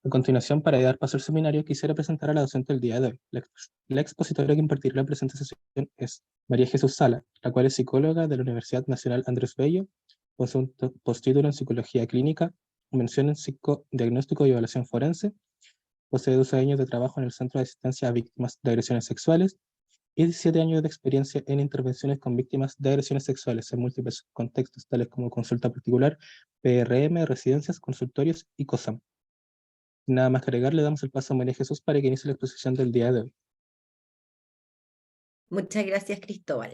A continuación, para dar paso al seminario, quisiera presentar a la docente del día de hoy. La expositora que impartirá la presentación es María Jesús Sala, la cual es psicóloga de la Universidad Nacional Andrés Bello, con su postítulo en Psicología Clínica, mención en Psicodiagnóstico y Evaluación Forense, posee 12 años de trabajo en el Centro de Asistencia a Víctimas de Agresiones Sexuales y 17 años de experiencia en intervenciones con víctimas de agresiones sexuales en múltiples contextos, tales como consulta particular, PRM, residencias, consultorios y COSAM. Nada más que agregar, le damos el paso a María Jesús para que inicie la exposición del día de hoy. Muchas gracias, Cristóbal.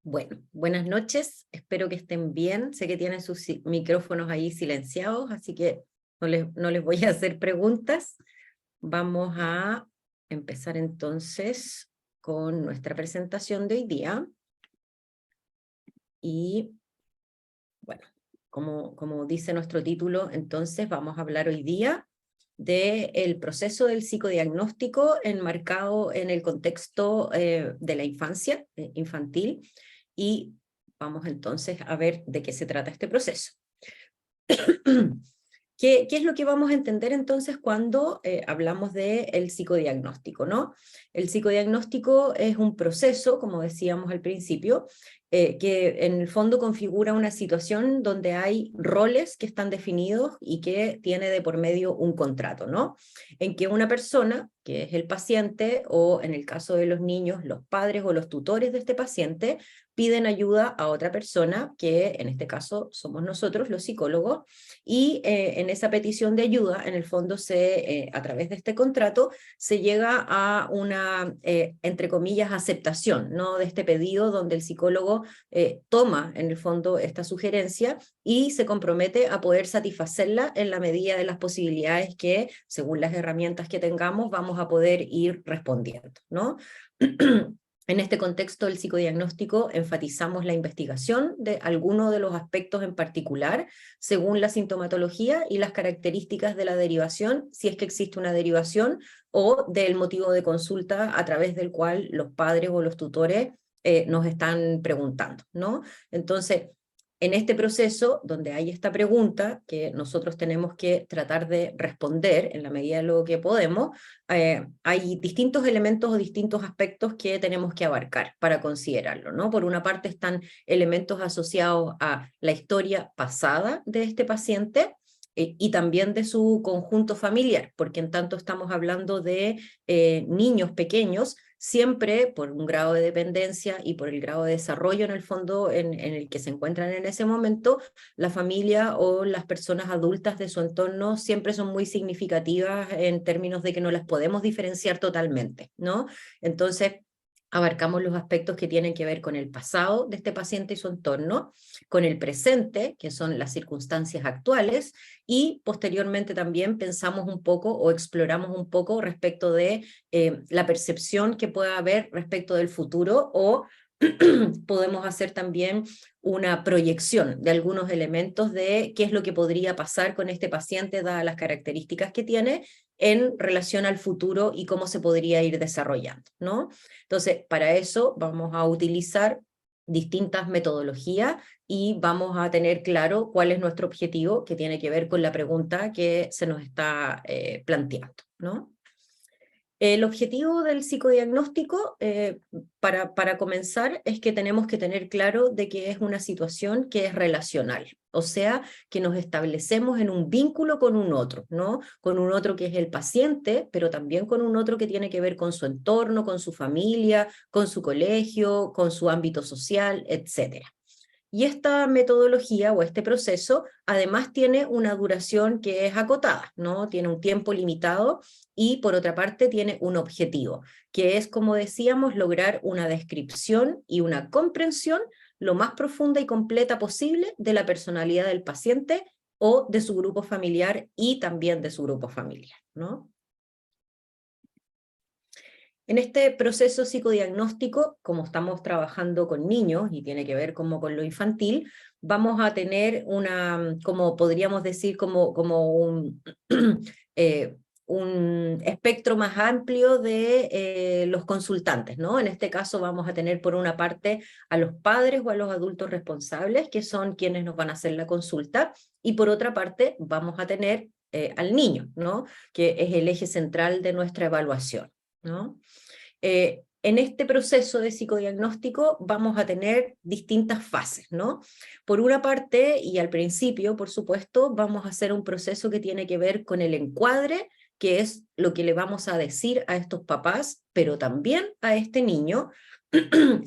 Bueno, buenas noches, espero que estén bien. Sé que tienen sus micrófonos ahí silenciados, así que no les voy a hacer preguntas. Vamos a empezar entonces con nuestra presentación de hoy día. Y bueno, como dice nuestro título, entonces vamos a hablar hoy día del proceso del psicodiagnóstico enmarcado en el contexto de la infancia, infantil, y vamos entonces a ver de qué se trata este proceso. ¿Qué es lo que vamos a entender entonces cuando hablamos del psicodiagnóstico, ¿no? El psicodiagnóstico es un proceso, como decíamos al principio, que en el fondo configura una situación donde hay roles que están definidos y que tiene de por medio un contrato, ¿no? En que una persona, que es el paciente, o en el caso de los niños, los padres o los tutores de este paciente, piden ayuda a otra persona, que en este caso somos nosotros, los psicólogos, y en esa petición de ayuda, en el fondo, a través de este contrato, se llega a una, entre comillas, aceptación, ¿no?, de este pedido, donde el psicólogo toma, en el fondo, esta sugerencia y se compromete a poder satisfacerla en la medida de las posibilidades que, según las herramientas que tengamos, vamos a poder ir respondiendo, ¿no? En este contexto del psicodiagnóstico enfatizamos la investigación de alguno de los aspectos en particular, según la sintomatología y las características de la derivación, si es que existe una derivación, o del motivo de consulta a través del cual los padres o los tutores nos están preguntando, ¿no? Entonces, en este proceso, donde hay esta pregunta que nosotros tenemos que tratar de responder en la medida de lo que podemos, hay distintos elementos o distintos aspectos que tenemos que abarcar para considerarlo, ¿no? Por una parte están elementos asociados a la historia pasada de este paciente, y también de su conjunto familiar, porque en tanto estamos hablando de niños pequeños, siempre por un grado de dependencia y por el grado de desarrollo en el fondo en el que se encuentran en ese momento, la familia o las personas adultas de su entorno siempre son muy significativas en términos de que no las podemos diferenciar totalmente, ¿no? Entonces, abarcamos los aspectos que tienen que ver con el pasado de este paciente y su entorno, con el presente, que son las circunstancias actuales, y posteriormente también pensamos un poco o exploramos un poco respecto de la percepción que pueda haber respecto del futuro, o podemos hacer también una proyección de algunos elementos de qué es lo que podría pasar con este paciente dadas las características que tiene en relación al futuro y cómo se podría ir desarrollando, ¿no? Entonces, para eso vamos a utilizar distintas metodologías y vamos a tener claro cuál es nuestro objetivo, que tiene que ver con la pregunta que se nos está planteando, ¿no? El objetivo del psicodiagnóstico, para comenzar, es que tenemos que tener claro de que es una situación que es relacional, o sea, que nos establecemos en un vínculo con un otro, ¿no? Con un otro que es el paciente, pero también con un otro que tiene que ver con su entorno, con su familia, con su colegio, con su ámbito social, etcétera. Y esta metodología o este proceso además tiene una duración que es acotada, ¿no? Tiene un tiempo limitado y por otra parte tiene un objetivo, que es, como decíamos, lograr una descripción y una comprensión lo más profunda y completa posible de la personalidad del paciente o de su grupo familiar y también de su grupo familiar, ¿no? En este proceso psicodiagnóstico, como estamos trabajando con niños y tiene que ver como con lo infantil, vamos a tener una, como podríamos decir, como un espectro más amplio de los consultantes, ¿no? En este caso vamos a tener por una parte a los padres o a los adultos responsables, que son quienes nos van a hacer la consulta, y por otra parte vamos a tener al niño, ¿no? Que es el eje central de nuestra evaluación, ¿no? En este proceso de psicodiagnóstico vamos a tener distintas fases, ¿no? Por una parte, y al principio, por supuesto, vamos a hacer un proceso que tiene que ver con el encuadre, que es lo que le vamos a decir a estos papás, pero también a este niño,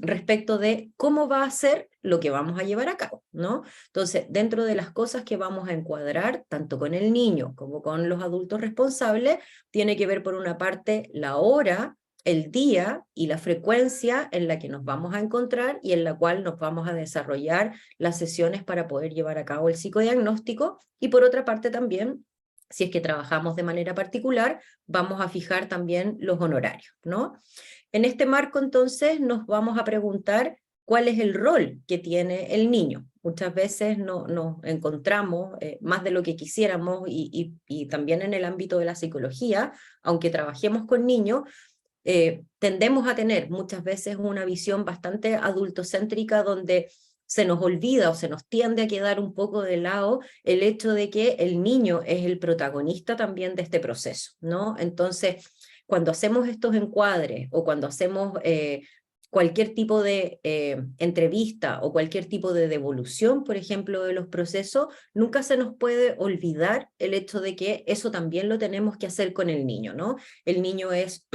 respecto de cómo va a ser lo que vamos a llevar a cabo, ¿no? Entonces, dentro de las cosas que vamos a encuadrar, tanto con el niño como con los adultos responsables, tiene que ver por una parte la hora, el día y la frecuencia en la que nos vamos a encontrar y en la cual nos vamos a desarrollar las sesiones para poder llevar a cabo el psicodiagnóstico, y por otra parte también, si es que trabajamos de manera particular, vamos a fijar también los honorarios, ¿no? En este marco, entonces, nos vamos a preguntar cuál es el rol que tiene el niño. Muchas veces nos encontramos más de lo que quisiéramos y también en el ámbito de la psicología, aunque trabajemos con niños, tendemos a tener muchas veces una visión bastante adultocéntrica donde se nos olvida o se nos tiende a quedar un poco de lado el hecho de que el niño es el protagonista también de este proceso, ¿no? Entonces, cuando hacemos estos encuadres o cuando hacemos cualquier tipo de entrevista o cualquier tipo de devolución, por ejemplo, de los procesos, nunca se nos puede olvidar el hecho de que eso también lo tenemos que hacer con el niño, ¿no? El niño es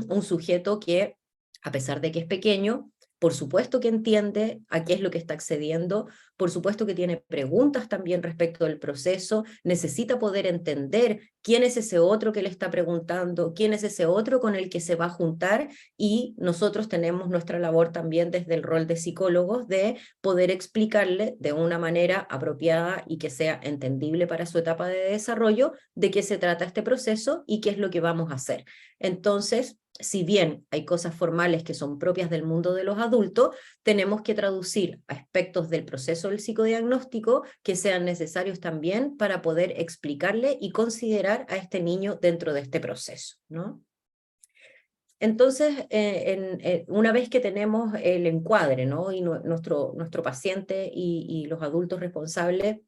un sujeto que, a pesar de que es pequeño, por supuesto que entiende a qué es lo que está accediendo, por supuesto que tiene preguntas también respecto del proceso, necesita poder entender quién es ese otro que le está preguntando, quién es ese otro con el que se va a juntar, y nosotros tenemos nuestra labor también desde el rol de psicólogos de poder explicarle de una manera apropiada y que sea entendible para su etapa de desarrollo de qué se trata este proceso y qué es lo que vamos a hacer. Entonces, si bien hay cosas formales que son propias del mundo de los adultos, tenemos que traducir aspectos del proceso del psicodiagnóstico que sean necesarios también para poder explicarle y considerar a este niño dentro de este proceso, ¿no? Entonces, una vez que tenemos el encuadre, ¿no? Y nuestro paciente y los adultos responsables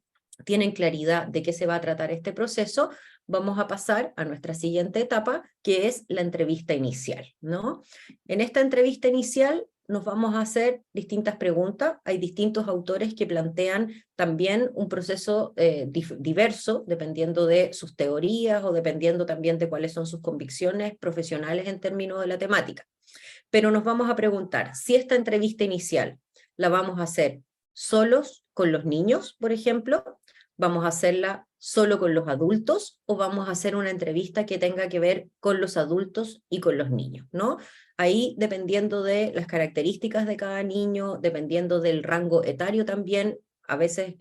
tienen claridad de qué se va a tratar este proceso, vamos a pasar a nuestra siguiente etapa, que es la entrevista inicial, ¿no? En esta entrevista inicial nos vamos a hacer distintas preguntas. Hay distintos autores que plantean también un proceso diverso, dependiendo de sus teorías o dependiendo también de cuáles son sus convicciones profesionales en términos de la temática. Pero nos vamos a preguntar si esta entrevista inicial la vamos a hacer solos con los niños, por ejemplo, vamos a hacerla solo con los adultos o vamos a hacer una entrevista que tenga que ver con los adultos y con los niños, ¿no? Ahí, dependiendo de las características de cada niño, dependiendo del rango etario también, a veces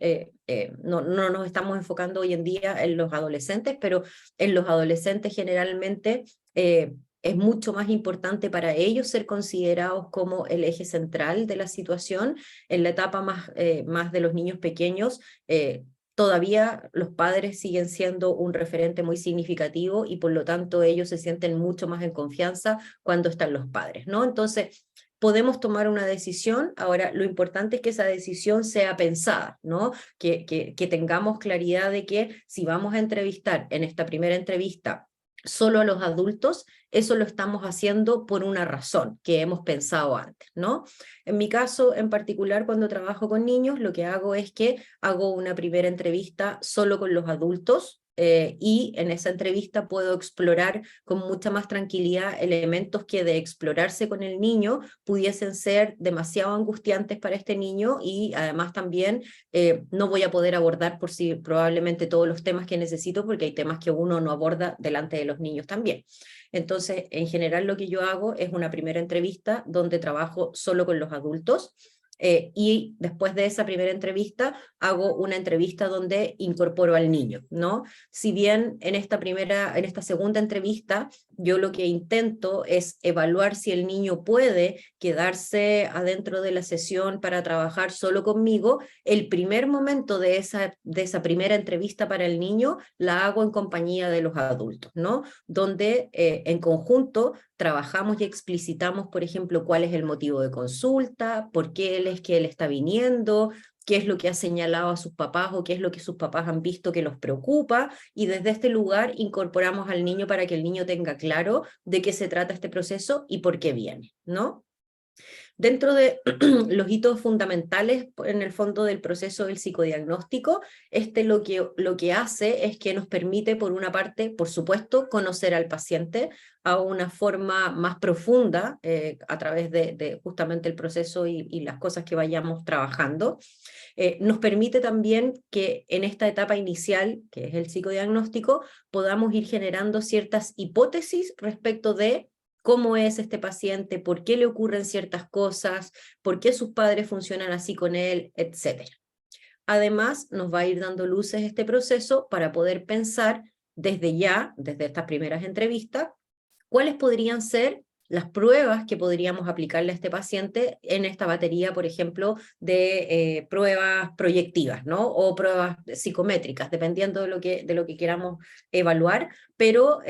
no nos estamos enfocando hoy en día en los adolescentes, pero en los adolescentes generalmente es mucho más importante para ellos ser considerados como el eje central de la situación. En la etapa más de los niños pequeños, todavía los padres siguen siendo un referente muy significativo y por lo tanto ellos se sienten mucho más en confianza cuando están los padres, ¿no? Entonces, podemos tomar una decisión. Ahora, lo importante es que esa decisión sea pensada, ¿no? Que tengamos claridad de que si vamos a entrevistar en esta primera entrevista solo a los adultos, eso lo estamos haciendo por una razón que hemos pensado antes, ¿no? En mi caso, en particular, cuando trabajo con niños, lo que hago es que hago una primera entrevista solo con los adultos, y en esa entrevista puedo explorar con mucha más tranquilidad elementos que de explorarse con el niño pudiesen ser demasiado angustiantes para este niño, y además también no voy a poder abordar probablemente todos los temas que necesito, porque hay temas que uno no aborda delante de los niños también. Entonces, en general lo que yo hago es una primera entrevista donde trabajo solo con los adultos, y después de esa primera entrevista hago una entrevista donde incorporo al niño, ¿no? Si bien en esta segunda entrevista yo lo que intento es evaluar si el niño puede quedarse adentro de la sesión para trabajar solo conmigo, el primer momento de esa primera entrevista para el niño la hago en compañía de los adultos, ¿no? Donde en conjunto trabajamos y explicitamos, por ejemplo, cuál es el motivo de consulta, por qué él está viniendo, qué es lo que ha señalado a sus papás o qué es lo que sus papás han visto que los preocupa, y desde este lugar incorporamos al niño para que el niño tenga claro de qué se trata este proceso y por qué viene, ¿no? Dentro de los hitos fundamentales, en el fondo, del proceso del psicodiagnóstico, lo que hace es que nos permite, por una parte, por supuesto, conocer al paciente a una forma más profunda a través de justamente el proceso y las cosas que vayamos trabajando. Nos permite también que en esta etapa inicial, que es el psicodiagnóstico, podamos ir generando ciertas hipótesis respecto de cómo es este paciente, por qué le ocurren ciertas cosas, por qué sus padres funcionan así con él, etc. Además, nos va a ir dando luces este proceso para poder pensar desde ya, desde estas primeras entrevistas, cuáles podrían ser las pruebas que podríamos aplicarle a este paciente en esta batería, por ejemplo, de pruebas proyectivas, ¿no? O pruebas psicométricas, dependiendo de lo que queramos evaluar, pero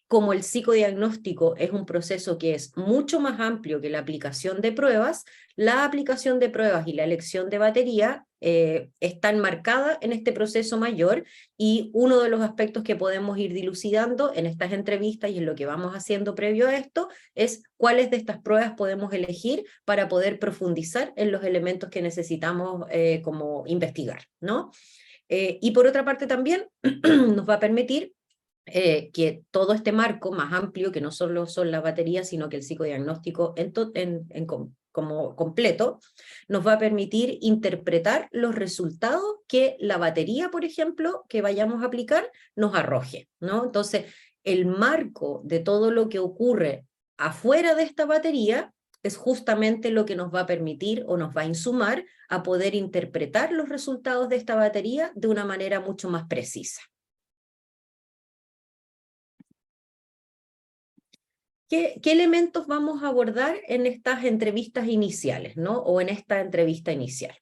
como el psicodiagnóstico es un proceso que es mucho más amplio que la aplicación de pruebas, la aplicación de pruebas y la elección de batería está enmarcada en este proceso mayor, y uno de los aspectos que podemos ir dilucidando en estas entrevistas y en lo que vamos haciendo previo a esto es cuáles de estas pruebas podemos elegir para poder profundizar en los elementos que necesitamos como investigar, ¿no? Y por otra parte también nos va a permitir que todo este marco más amplio, que no solo son las baterías, sino que el psicodiagnóstico como completo, nos va a permitir interpretar los resultados que la batería, por ejemplo, que vayamos a aplicar, nos arroje, ¿no? Entonces, el marco de todo lo que ocurre afuera de esta batería es justamente lo que nos va a permitir o nos va a insumar a poder interpretar los resultados de esta batería de una manera mucho más precisa. ¿Qué elementos vamos a abordar en estas entrevistas iniciales, ¿no? O en esta entrevista inicial?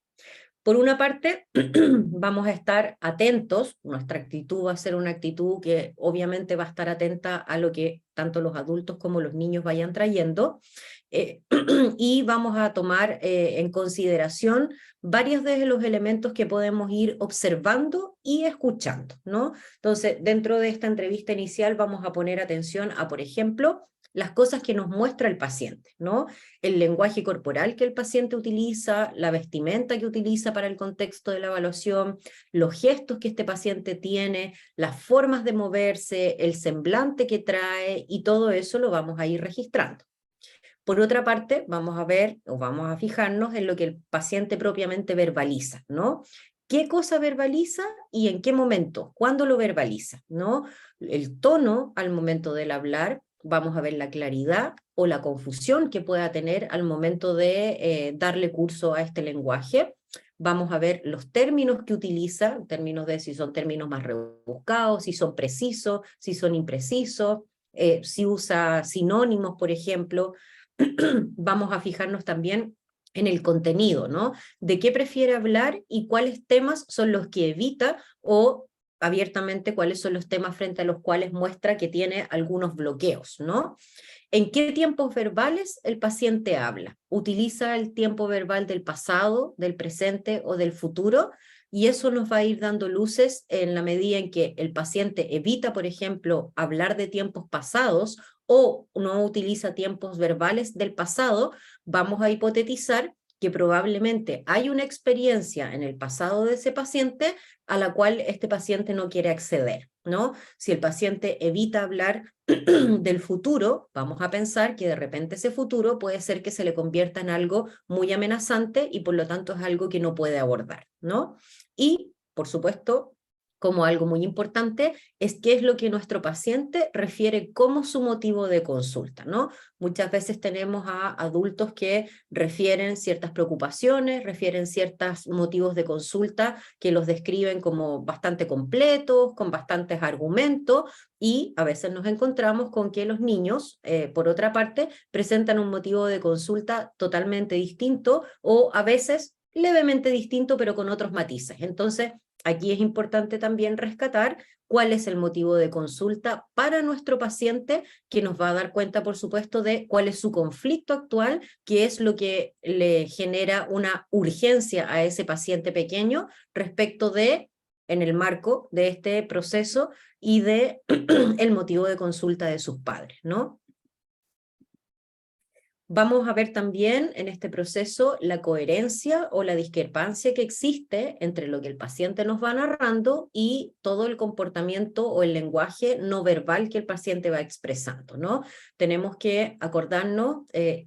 Por una parte, vamos a estar atentos, nuestra actitud va a ser una actitud que obviamente va a estar atenta a lo que tanto los adultos como los niños vayan trayendo, y vamos a tomar en consideración varios de los elementos que podemos ir observando y escuchando, ¿no? Entonces, dentro de esta entrevista inicial vamos a poner atención a, por ejemplo, las cosas que nos muestra el paciente, ¿no? El lenguaje corporal que el paciente utiliza, la vestimenta que utiliza para el contexto de la evaluación, los gestos que este paciente tiene, las formas de moverse, el semblante que trae, y todo eso lo vamos a ir registrando. Por otra parte, vamos a ver o vamos a fijarnos en lo que el paciente propiamente verbaliza, ¿no? ¿Qué cosa verbaliza y en qué momento? ¿Cuándo lo verbaliza? ¿No? El tono al momento del hablar, vamos a ver la claridad o la confusión que pueda tener al momento de darle curso a este lenguaje. Vamos a ver los términos que utiliza, términos de si son términos más rebuscados, si son precisos, si son imprecisos, si usa sinónimos, por ejemplo. Vamos a fijarnos también en el contenido, ¿no? De qué prefiere hablar y cuáles temas son los que evita, o abiertamente cuáles son los temas frente a los cuales muestra que tiene algunos bloqueos, ¿no? ¿En qué tiempos verbales el paciente habla? ¿Utiliza el tiempo verbal del pasado, del presente o del futuro? Y eso nos va a ir dando luces en la medida en que el paciente evita, por ejemplo, hablar de tiempos pasados o no utiliza tiempos verbales del pasado. Vamos a hipotetizar que probablemente hay una experiencia en el pasado de ese paciente a la cual este paciente no quiere acceder, ¿no? Si el paciente evita hablar del futuro, vamos a pensar que de repente ese futuro puede ser que se le convierta en algo muy amenazante y por lo tanto es algo que no puede abordar, ¿no? Y, por supuesto, como algo muy importante, es qué es lo que nuestro paciente refiere como su motivo de consulta, ¿no? Muchas veces tenemos a adultos que refieren ciertas preocupaciones, refieren ciertos motivos de consulta que los describen como bastante completos, con bastantes argumentos, y a veces nos encontramos con que los niños, por otra parte, presentan un motivo de consulta totalmente distinto o a veces levemente distinto, pero con otros matices. Entonces, aquí es importante también rescatar cuál es el motivo de consulta para nuestro paciente, que nos va a dar cuenta, por supuesto, de cuál es su conflicto actual, qué es lo que le genera una urgencia a ese paciente pequeño respecto de, en el marco de este proceso y de el motivo de consulta de sus padres, ¿no? Vamos a ver también en este proceso la coherencia o la discrepancia que existe entre lo que el paciente nos va narrando y todo el comportamiento o el lenguaje no verbal que el paciente va expresando, ¿no? Tenemos que acordarnos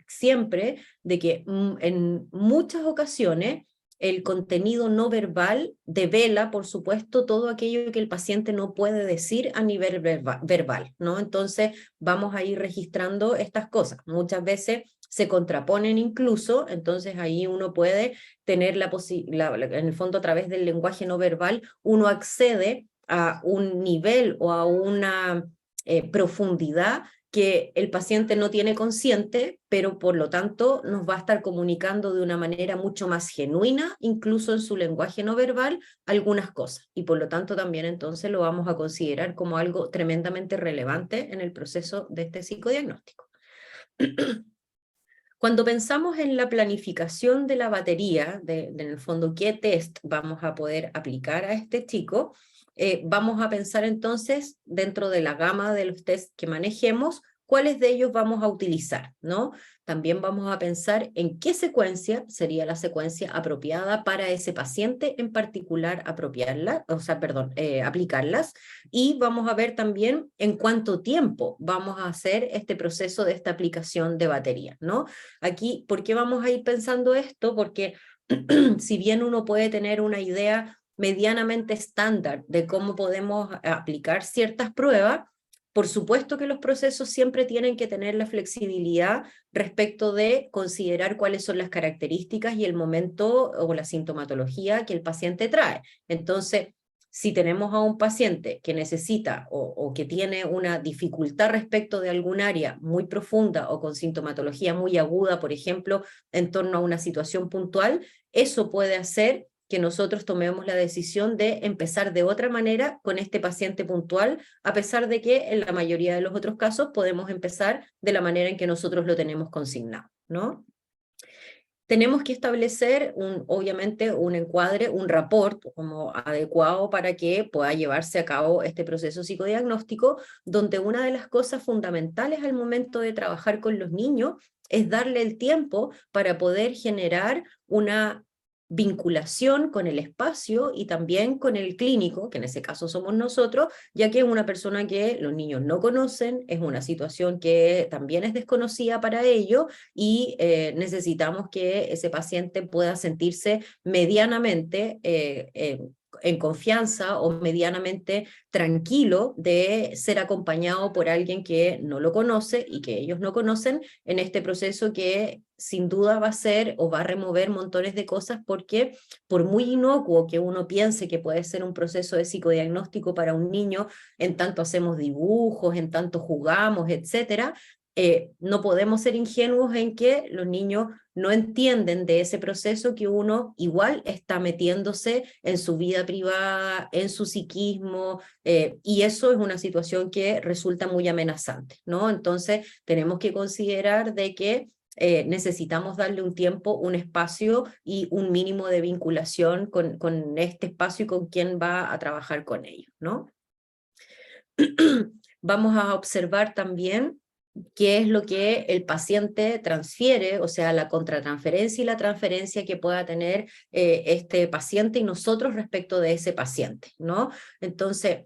siempre de que en muchas ocasiones el contenido no verbal devela, por supuesto, todo aquello que el paciente no puede decir a nivel verbal, ¿no? Entonces vamos a ir registrando estas cosas. Muchas veces se contraponen incluso, entonces ahí uno puede tener en el fondo a través del lenguaje no verbal, uno accede a un nivel o a una profundidad que el paciente no tiene consciente, pero por lo tanto nos va a estar comunicando de una manera mucho más genuina, incluso en su lenguaje no verbal, algunas cosas. Y por lo tanto también entonces lo vamos a considerar como algo tremendamente relevante en el proceso de este psicodiagnóstico. Cuando pensamos en la planificación de la batería, en el fondo qué test vamos a poder aplicar a este chico, vamos a pensar entonces dentro de la gama de los tests que manejemos, cuáles de ellos vamos a utilizar, ¿no? También vamos a pensar en qué secuencia sería la secuencia apropiada para ese paciente en particular aplicarlas, y vamos a ver también en cuánto tiempo vamos a hacer este proceso de esta aplicación de batería, ¿no? Aquí, ¿por qué vamos a ir pensando esto? Porque si bien uno puede tener una idea medianamente estándar de cómo podemos aplicar ciertas pruebas, por supuesto que los procesos siempre tienen que tener la flexibilidad respecto de considerar cuáles son las características y el momento o la sintomatología que el paciente trae. Entonces, si tenemos a un paciente que necesita o que tiene una dificultad respecto de algún área muy profunda o con sintomatología muy aguda, por ejemplo, en torno a una situación puntual, eso puede hacer que nosotros tomemos la decisión de empezar de otra manera con este paciente puntual, a pesar de que en la mayoría de los otros casos podemos empezar de la manera en que nosotros lo tenemos consignado, ¿no? Tenemos que establecer, obviamente, un encuadre, un rapport como adecuado para que pueda llevarse a cabo este proceso psicodiagnóstico, donde una de las cosas fundamentales al momento de trabajar con los niños es darle el tiempo para poder generar una vinculación con el espacio y también con el clínico, que en ese caso somos nosotros, ya que es una persona que los niños no conocen, es una situación que también es desconocida para ellos, y necesitamos que ese paciente pueda sentirse medianamente en confianza o medianamente tranquilo de ser acompañado por alguien que no lo conoce y que ellos no conocen en este proceso que sin duda va a ser o va a remover montones de cosas, porque por muy inocuo que uno piense que puede ser un proceso de psicodiagnóstico para un niño, en tanto hacemos dibujos, en tanto jugamos, etcétera, no podemos ser ingenuos en que los niños no entienden de ese proceso que uno igual está metiéndose en su vida privada, en su psiquismo, y eso es una situación que resulta muy amenazante, ¿no? Entonces tenemos que considerar de que necesitamos darle un tiempo, un espacio y un mínimo de vinculación con este espacio y con quien va a trabajar con ellos, ¿no? Vamos a observar también qué es lo que el paciente transfiere, o sea, la contratransferencia y la transferencia que pueda tener este paciente y nosotros respecto de ese paciente, ¿no? Entonces,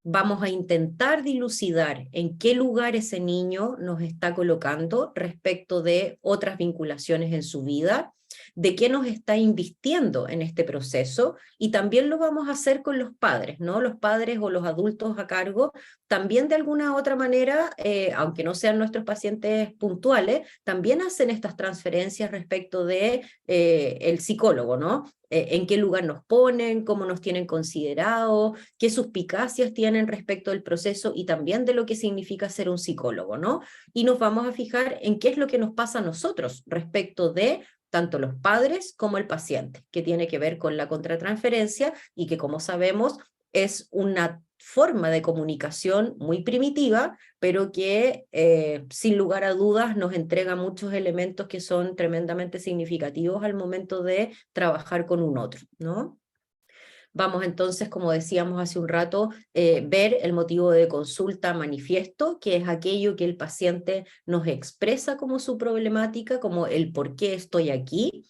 vamos a intentar dilucidar en qué lugar ese niño nos está colocando respecto de otras vinculaciones en su vida, de qué nos está invirtiendo en este proceso, y también lo vamos a hacer con los padres, ¿no? Los padres o los adultos a cargo también de alguna otra manera, aunque no sean nuestros pacientes puntuales, también hacen estas transferencias respecto de el psicólogo, ¿no? En qué lugar nos ponen, cómo nos tienen considerado, qué suspicacias tienen respecto del proceso y también de lo que significa ser un psicólogo, ¿no? Y nos vamos a fijar en qué es lo que nos pasa a nosotros respecto de tanto los padres como el paciente, que tiene que ver con la contratransferencia y que, como sabemos, es una forma de comunicación muy primitiva, pero que sin lugar a dudas nos entrega muchos elementos que son tremendamente significativos al momento de trabajar con un otro, ¿no? Vamos entonces, como decíamos hace un rato, ver el motivo de consulta manifiesto, que es aquello que el paciente nos expresa como su problemática, como el por qué estoy aquí.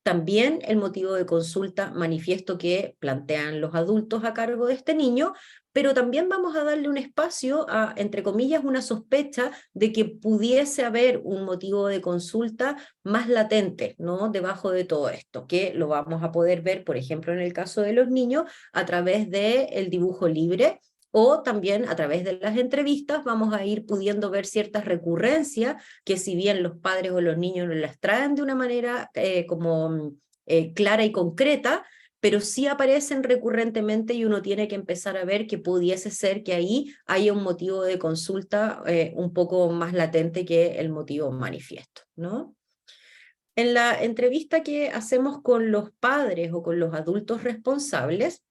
También el motivo de consulta manifiesto que plantean los adultos a cargo de este niño, pero también vamos a darle un espacio a, entre comillas, una sospecha de que pudiese haber un motivo de consulta más latente, ¿no? Debajo de todo esto, que lo vamos a poder ver, por ejemplo, en el caso de los niños, a través del dibujo libre, o también a través de las entrevistas vamos a ir pudiendo ver ciertas recurrencias que, si bien los padres o los niños no las traen de una manera clara y concreta, pero sí aparecen recurrentemente y uno tiene que empezar a ver que pudiese ser que ahí haya un motivo de consulta un poco más latente que el motivo manifiesto, ¿no? En la entrevista que hacemos con los padres o con los adultos responsables,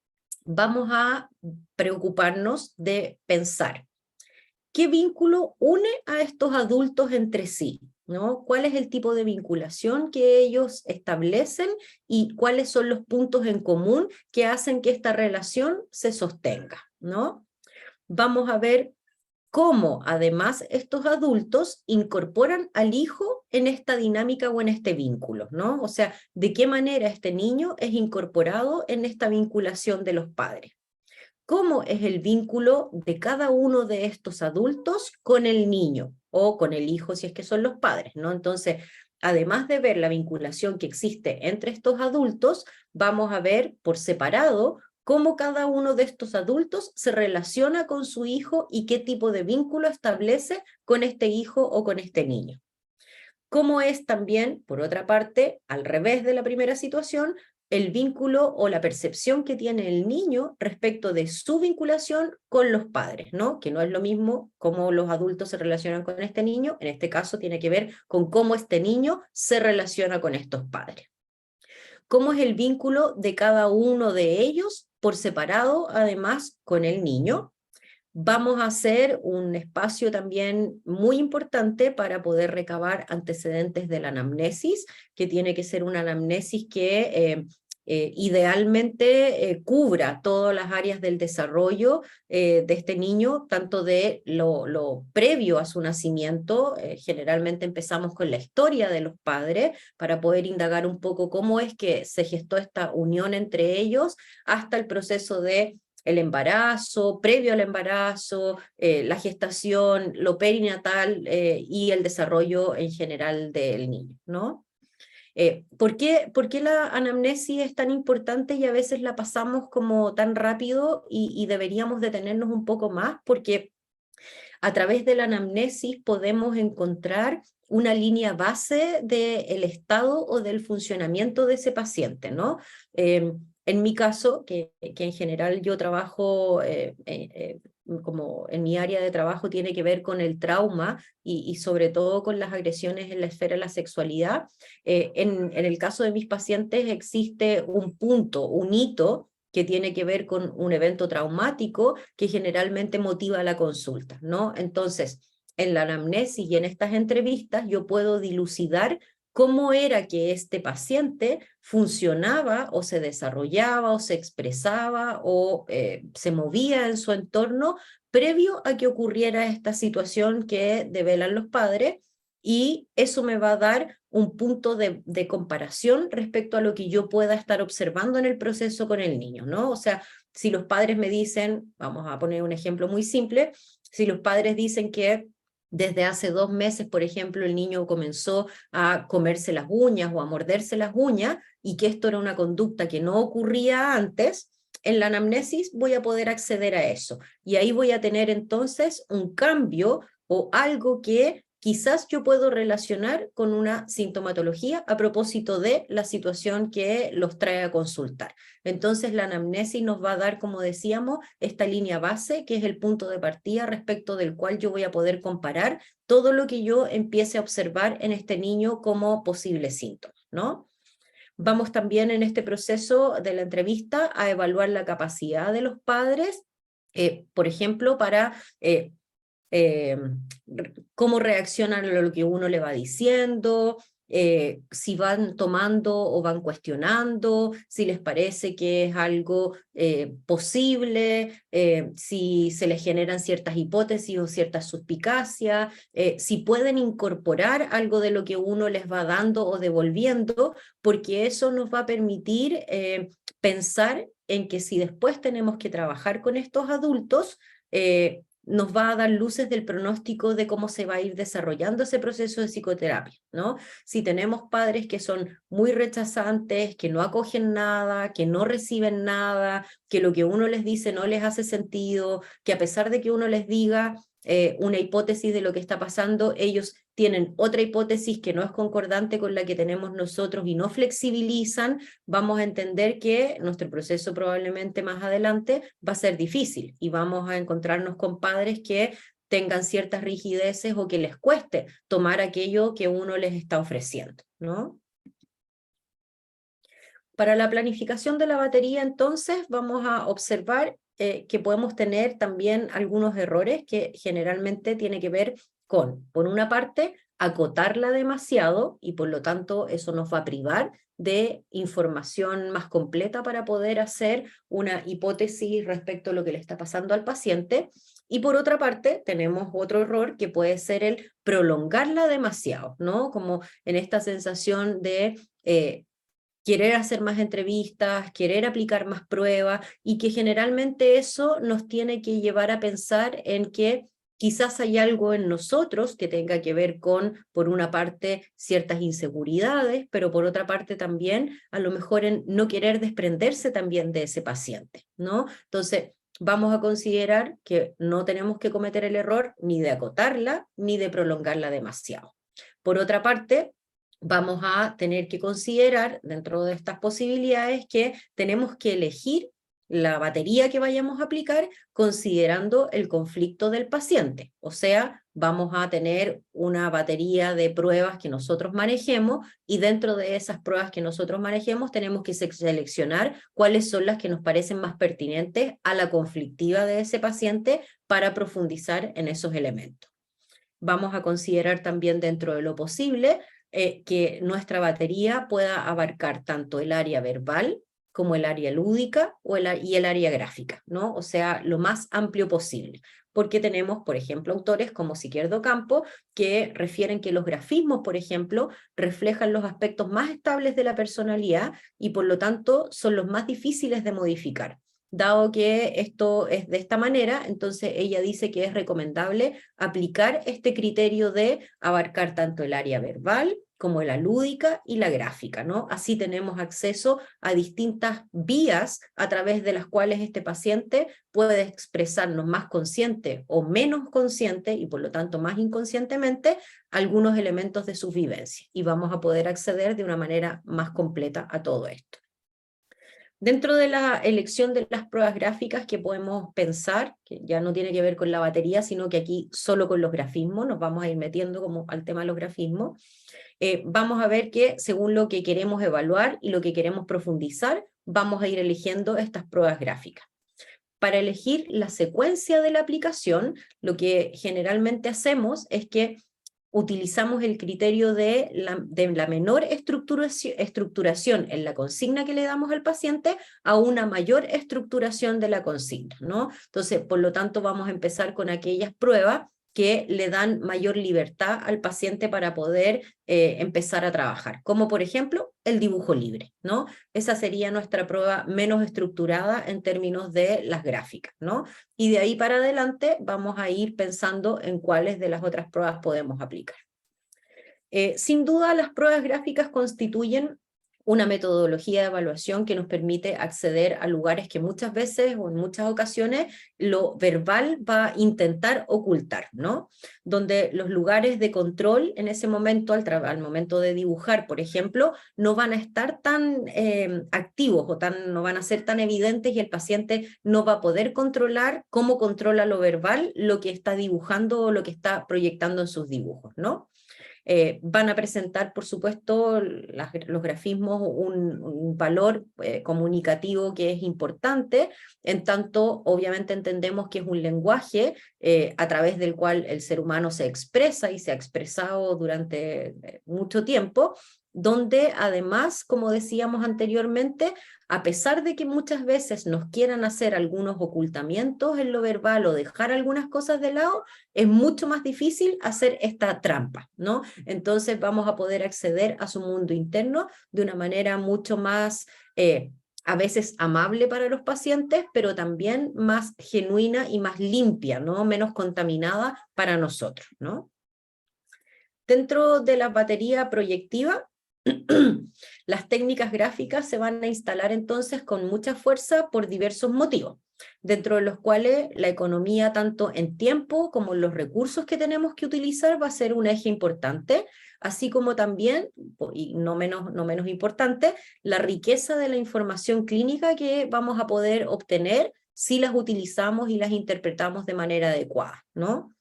vamos a preocuparnos de pensar qué vínculo une a estos adultos entre sí, ¿no? ¿Cuál es el tipo de vinculación que ellos establecen y cuáles son los puntos en común que hacen que esta relación se sostenga, ¿no? Vamos a ver cómo además estos adultos incorporan al hijo en esta dinámica o en este vínculo, ¿no? O sea, de qué manera este niño es incorporado en esta vinculación de los padres. ¿Cómo es el vínculo de cada uno de estos adultos con el niño o con el hijo si es que son los padres, ¿no? Entonces, además de ver la vinculación que existe entre estos adultos, vamos a ver por separado cómo cada uno de estos adultos se relaciona con su hijo y qué tipo de vínculo establece con este hijo o con este niño. Cómo es también, por otra parte, al revés de la primera situación, el vínculo o la percepción que tiene el niño respecto de su vinculación con los padres, ¿no? Que no es lo mismo cómo los adultos se relacionan con este niño, en este caso tiene que ver con cómo este niño se relaciona con estos padres. ¿Cómo es el vínculo de cada uno de ellos por separado, además, con el niño? Vamos a hacer un espacio también muy importante para poder recabar antecedentes de la anamnesis, que tiene que ser una anamnesis que idealmente cubra todas las áreas del desarrollo de este niño, tanto de lo previo a su nacimiento. Generalmente empezamos con la historia de los padres para poder indagar un poco cómo es que se gestó esta unión entre ellos, hasta el proceso de el embarazo, previo al embarazo, la gestación, lo perinatal y el desarrollo en general del niño, ¿no? ¿Por qué la anamnesis es tan importante y a veces la pasamos como tan rápido y deberíamos detenernos un poco más? Porque a través de la anamnesis podemos encontrar una línea base del estado o del funcionamiento de ese paciente, ¿no? En mi caso, que en general yo trabajo, como en mi área de trabajo tiene que ver con el trauma y sobre todo con las agresiones en la esfera de la sexualidad, en el caso de mis pacientes existe un punto, un hito, que tiene que ver con un evento traumático que generalmente motiva la consulta, ¿no? Entonces, en la anamnesis y en estas entrevistas yo puedo dilucidar cómo era que este paciente funcionaba o se desarrollaba o se expresaba o se movía en su entorno previo a que ocurriera esta situación que develan los padres, y eso me va a dar un punto de comparación respecto a lo que yo pueda estar observando en el proceso con el niño, ¿no? O sea, si los padres me dicen, vamos a poner un ejemplo muy simple, si los padres dicen que desde hace 2 meses, por ejemplo, el niño comenzó a comerse las uñas o a morderse las uñas y que esto era una conducta que no ocurría antes, en la anamnesis voy a poder acceder a eso. Y ahí voy a tener entonces un cambio o algo que quizás yo puedo relacionar con una sintomatología a propósito de la situación que los trae a consultar. Entonces la anamnesis nos va a dar, como decíamos, esta línea base, que es el punto de partida respecto del cual yo voy a poder comparar todo lo que yo empiece a observar en este niño como posible síntoma. ¿no? Vamos también en este proceso de la entrevista a evaluar la capacidad de los padres, por ejemplo, para cómo reaccionan a lo que uno le va diciendo, si van tomando o van cuestionando, si les parece que es algo posible, si se les generan ciertas hipótesis o ciertas suspicacias, si pueden incorporar algo de lo que uno les va dando o devolviendo, porque eso nos va a permitir pensar en que si después tenemos que trabajar con estos adultos, nos va a dar luces del pronóstico de cómo se va a ir desarrollando ese proceso de psicoterapia, ¿no? Si tenemos padres que son muy rechazantes, que no acogen nada, que no reciben nada, que lo que uno les dice no les hace sentido, que a pesar de que uno les diga una hipótesis de lo que está pasando, ellos tienen otra hipótesis que no es concordante con la que tenemos nosotros y no flexibilizan, vamos a entender que nuestro proceso probablemente más adelante va a ser difícil y vamos a encontrarnos con padres que tengan ciertas rigideces o que les cueste tomar aquello que uno les está ofreciendo, ¿no? Para la planificación de la batería, entonces, vamos a observar que podemos tener también algunos errores que generalmente tiene que ver con, por una parte, acotarla demasiado y por lo tanto eso nos va a privar de información más completa para poder hacer una hipótesis respecto a lo que le está pasando al paciente. Y por otra parte, tenemos otro error que puede ser el prolongarla demasiado, ¿no? Como en esta sensación de querer hacer más entrevistas, querer aplicar más pruebas, y que generalmente eso nos tiene que llevar a pensar en que quizás hay algo en nosotros que tenga que ver con, por una parte, ciertas inseguridades, pero por otra parte también, a lo mejor en no querer desprenderse también de ese paciente, ¿no? Entonces, vamos a considerar que no tenemos que cometer el error ni de acotarla, ni de prolongarla demasiado. Por otra parte, vamos a tener que considerar dentro de estas posibilidades que tenemos que elegir la batería que vayamos a aplicar considerando el conflicto del paciente. O sea, vamos a tener una batería de pruebas que nosotros manejemos y dentro de esas pruebas que nosotros manejemos tenemos que seleccionar cuáles son las que nos parecen más pertinentes a la conflictiva de ese paciente para profundizar en esos elementos. Vamos a considerar también dentro de lo posible que nuestra batería pueda abarcar tanto el área verbal como el área lúdica y el área gráfica, ¿no? O sea, lo más amplio posible. Porque tenemos, por ejemplo, autores como Siquierdo Campo que refieren que los grafismos, por ejemplo, reflejan los aspectos más estables de la personalidad y por lo tanto son los más difíciles de modificar. Dado que esto es de esta manera, entonces ella dice que es recomendable aplicar este criterio de abarcar tanto el área verbal como la lúdica y la gráfica, ¿no? Así tenemos acceso a distintas vías a través de las cuales este paciente puede expresarnos más consciente o menos consciente y por lo tanto más inconscientemente algunos elementos de sus vivencias y vamos a poder acceder de una manera más completa a todo esto. Dentro de la elección de las pruebas gráficas que podemos pensar, que ya no tiene que ver con la batería, sino que aquí solo con los grafismos, nos vamos a ir metiendo como al tema de los grafismos, vamos a ver que según lo que queremos evaluar y lo que queremos profundizar, vamos a ir eligiendo estas pruebas gráficas. Para elegir la secuencia de la aplicación, lo que generalmente hacemos es que utilizamos el criterio de la menor estructuración en la consigna que le damos al paciente a una mayor estructuración de la consigna, ¿no? Entonces, por lo tanto, vamos a empezar con aquellas pruebas que le dan mayor libertad al paciente para poder empezar a trabajar, como por ejemplo el dibujo libre, ¿no? Esa sería nuestra prueba menos estructurada en términos de las gráficas, ¿no? Y de ahí para adelante vamos a ir pensando en cuáles de las otras pruebas podemos aplicar. Sin duda, las pruebas gráficas constituyen una metodología de evaluación que nos permite acceder a lugares que muchas veces o en muchas ocasiones lo verbal va a intentar ocultar, ¿no? Donde los lugares de control en ese momento, al momento de dibujar, por ejemplo, no van a estar tan activos o no van a ser tan evidentes y el paciente no va a poder controlar cómo controla lo verbal lo que está dibujando o lo que está proyectando en sus dibujos, ¿no? Van a presentar, por supuesto, los grafismos un valor comunicativo que es importante, en tanto obviamente entendemos que es un lenguaje a través del cual el ser humano se expresa y se ha expresado durante mucho tiempo, donde además, como decíamos anteriormente, a pesar de que muchas veces nos quieran hacer algunos ocultamientos en lo verbal o dejar algunas cosas de lado, es mucho más difícil hacer esta trampa, ¿no? Entonces vamos a poder acceder a su mundo interno de una manera mucho más, a veces amable para los pacientes, pero también más genuina y más limpia, ¿no? Menos contaminada para nosotros, ¿no? Dentro de la batería proyectiva, las técnicas gráficas se van a instalar entonces con mucha fuerza por diversos motivos, dentro de los cuales la economía tanto en tiempo como en los recursos que tenemos que utilizar va a ser un eje importante, así como también, y no menos importante, la riqueza de la información clínica que vamos a poder obtener si las utilizamos y las interpretamos de manera adecuada, ¿no?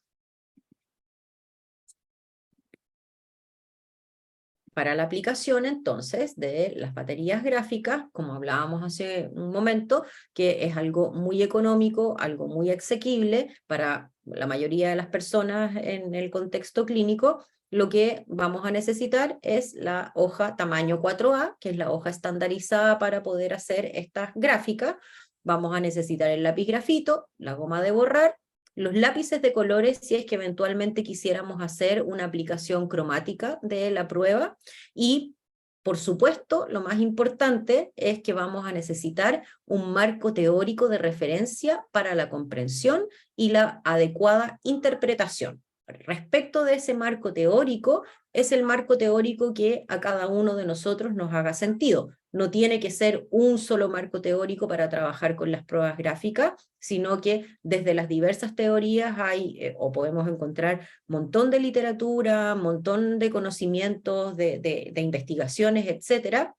Para la aplicación, entonces, de las baterías gráficas, como hablábamos hace un momento, que es algo muy económico, algo muy asequible para la mayoría de las personas en el contexto clínico, lo que vamos a necesitar es la hoja tamaño 4A, que es la hoja estandarizada para poder hacer estas gráficas. Vamos a necesitar el lápiz grafito, la goma de borrar, los lápices de colores si es que eventualmente quisiéramos hacer una aplicación cromática de la prueba, y por supuesto lo más importante es que vamos a necesitar un marco teórico de referencia para la comprensión y la adecuada interpretación. Respecto de ese marco teórico, es el marco teórico que a cada uno de nosotros nos haga sentido. No tiene que ser un solo marco teórico para trabajar con las pruebas gráficas, sino que desde las diversas teorías hay, o podemos encontrar un montón de literatura, un montón de conocimientos, de investigaciones, etcétera,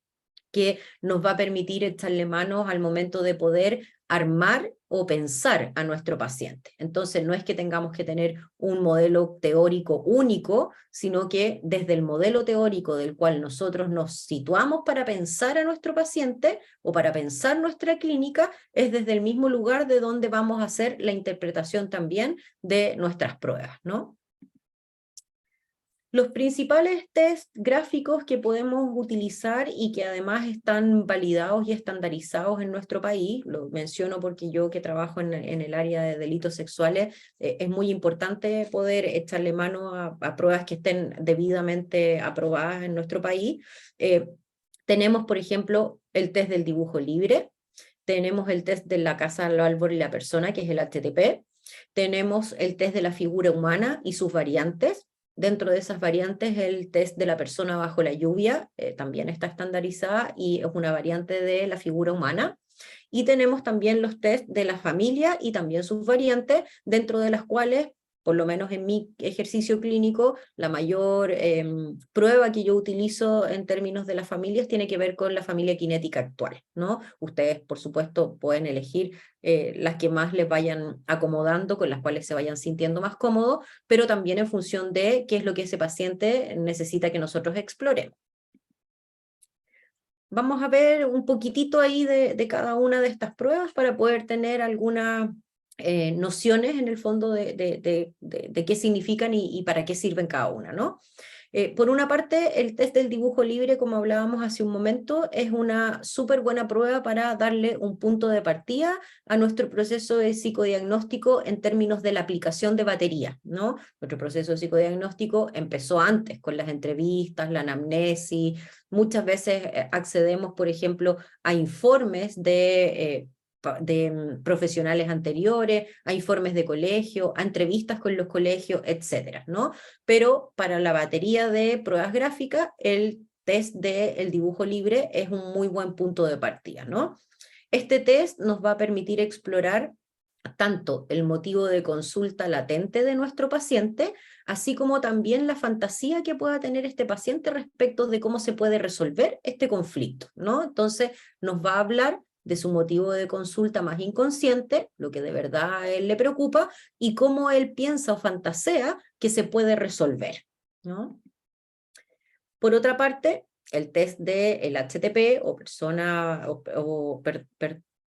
que nos va a permitir echarle manos al momento de poder armar o pensar a nuestro paciente. Entonces no es que tengamos que tener un modelo teórico único, sino que desde el modelo teórico del cual nosotros nos situamos para pensar a nuestro paciente o para pensar nuestra clínica, es desde el mismo lugar de donde vamos a hacer la interpretación también de nuestras pruebas, ¿no? Los principales test gráficos que podemos utilizar y que además están validados y estandarizados en nuestro país, lo menciono porque yo que trabajo en el área de delitos sexuales, es muy importante poder echarle mano a pruebas que estén debidamente aprobadas en nuestro país. Tenemos, por ejemplo, el test del dibujo libre, tenemos el test de la casa, el árbol y la persona, que es el HTP, tenemos el test de la figura humana y sus variantes. Dentro de esas variantes, el test de la persona bajo la lluvia también está estandarizada y es una variante de la figura humana. Y tenemos también los test de la familia y también sus variantes, dentro de las cuales, por lo menos en mi ejercicio clínico, la mayor prueba que yo utilizo en términos de las familias tiene que ver con la familia cinética actual, ¿no? Ustedes, por supuesto, pueden elegir las que más les vayan acomodando, con las cuales se vayan sintiendo más cómodos, pero también en función de qué es lo que ese paciente necesita que nosotros exploremos. Vamos a ver un poquitito ahí de cada una de estas pruebas para poder tener algunas nociones en el fondo de qué significan y para qué sirven cada una, ¿no? Por una parte, el test del dibujo libre, como hablábamos hace un momento, es una súper buena prueba para darle un punto de partida a nuestro proceso de psicodiagnóstico en términos de la aplicación de batería, ¿no? Nuestro proceso de psicodiagnóstico empezó antes, con las entrevistas, la anamnesis. Muchas veces accedemos, por ejemplo, a informes de profesionales anteriores, a informes de colegio, a entrevistas con los colegios, etcétera, ¿no? Pero para la batería de pruebas gráficas, el test del dibujo libre es un muy buen punto de partida, ¿no? Este test nos va a permitir explorar tanto el motivo de consulta latente de nuestro paciente, así como también la fantasía que pueda tener este paciente respecto de cómo se puede resolver este conflicto, ¿no? Entonces nos va a hablar de su motivo de consulta más inconsciente, lo que de verdad a él le preocupa, y cómo él piensa o fantasea que se puede resolver, ¿no? Por otra parte, el test del HTP o persona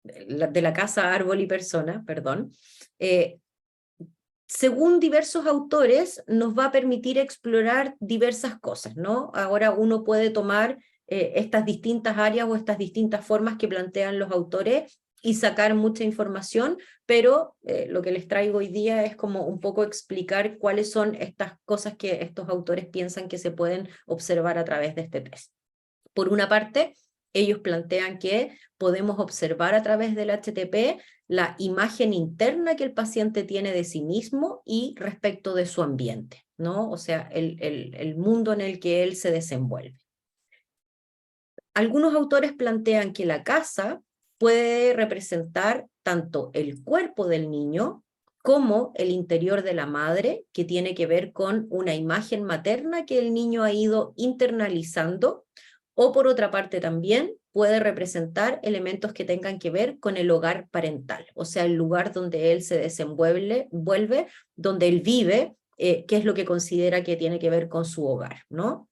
de la casa, árbol y persona, perdón, según diversos autores, nos va a permitir explorar diversas cosas, ¿no? Ahora uno puede tomar estas distintas áreas o estas distintas formas que plantean los autores y sacar mucha información, pero lo que les traigo hoy día es como un poco explicar cuáles son estas cosas que estos autores piensan que se pueden observar a través de este test. Por una parte, ellos plantean que podemos observar a través del HTP la imagen interna que el paciente tiene de sí mismo y respecto de su ambiente, ¿no? O sea, el mundo en el que él se desenvuelve. Algunos autores plantean que la casa puede representar tanto el cuerpo del niño como el interior de la madre, que tiene que ver con una imagen materna que el niño ha ido internalizando, o por otra parte también puede representar elementos que tengan que ver con el hogar parental, o sea, el lugar donde él se desenvuelve, donde él vive, qué es lo que considera que tiene que ver con su hogar, ¿no?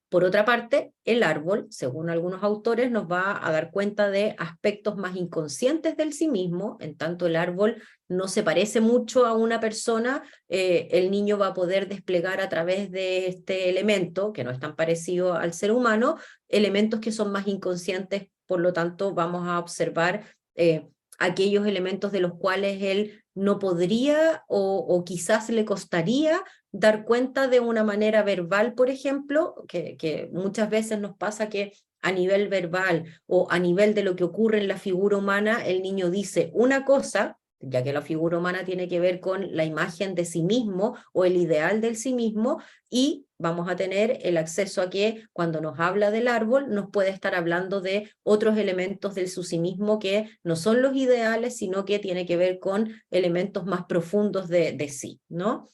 Por otra parte, el árbol, según algunos autores, nos va a dar cuenta de aspectos más inconscientes del sí mismo, en tanto el árbol no se parece mucho a una persona, el niño va a poder desplegar a través de este elemento, que no es tan parecido al ser humano, elementos que son más inconscientes, por lo tanto vamos a observar aquellos elementos de los cuales él no podría o quizás le costaría dar cuenta de una manera verbal, por ejemplo, que muchas veces nos pasa que a nivel verbal o a nivel de lo que ocurre en la figura humana, el niño dice una cosa, ya que la figura humana tiene que ver con la imagen de sí mismo o el ideal del sí mismo, y vamos a tener el acceso a que cuando nos habla del árbol nos puede estar hablando de otros elementos del su sí mismo que no son los ideales, sino que tiene que ver con elementos más profundos de sí, ¿no?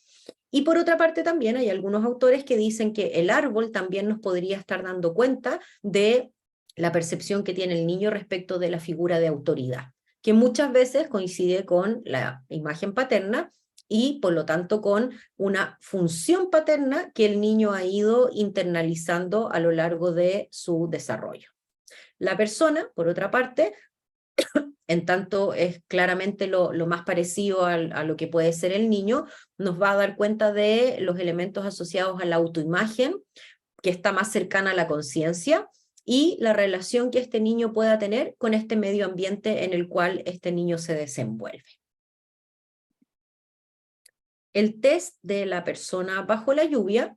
Y por otra parte también hay algunos autores que dicen que el árbol también nos podría estar dando cuenta de la percepción que tiene el niño respecto de la figura de autoridad, que muchas veces coincide con la imagen paterna y por lo tanto con una función paterna que el niño ha ido internalizando a lo largo de su desarrollo. La persona, por otra parte, en tanto es claramente lo más parecido a lo que puede ser el niño, nos va a dar cuenta de los elementos asociados a la autoimagen, que está más cercana a la conciencia, y la relación que este niño pueda tener con este medio ambiente en el cual este niño se desenvuelve. El test de la persona bajo la lluvia,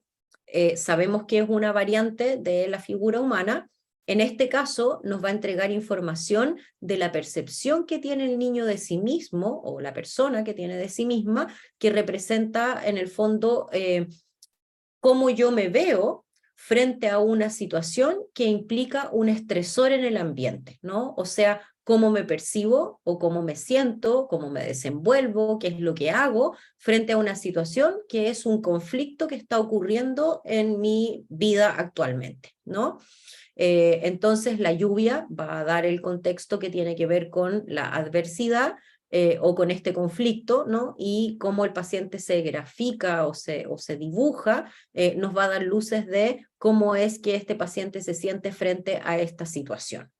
sabemos que es una variante de la figura humana. En este caso nos va a entregar información de la percepción que tiene el niño de sí mismo, o la persona que tiene de sí misma, que representa en el fondo cómo yo me veo frente a una situación que implica un estresor en el ambiente, ¿no? O sea, cómo me percibo o cómo me siento, cómo me desenvuelvo, qué es lo que hago frente a una situación que es un conflicto que está ocurriendo en mi vida actualmente, ¿no? Entonces la lluvia va a dar el contexto que tiene que ver con la adversidad o con este conflicto, ¿no? Y cómo el paciente se grafica o se dibuja, nos va a dar luces de cómo es que este paciente se siente frente a esta situación.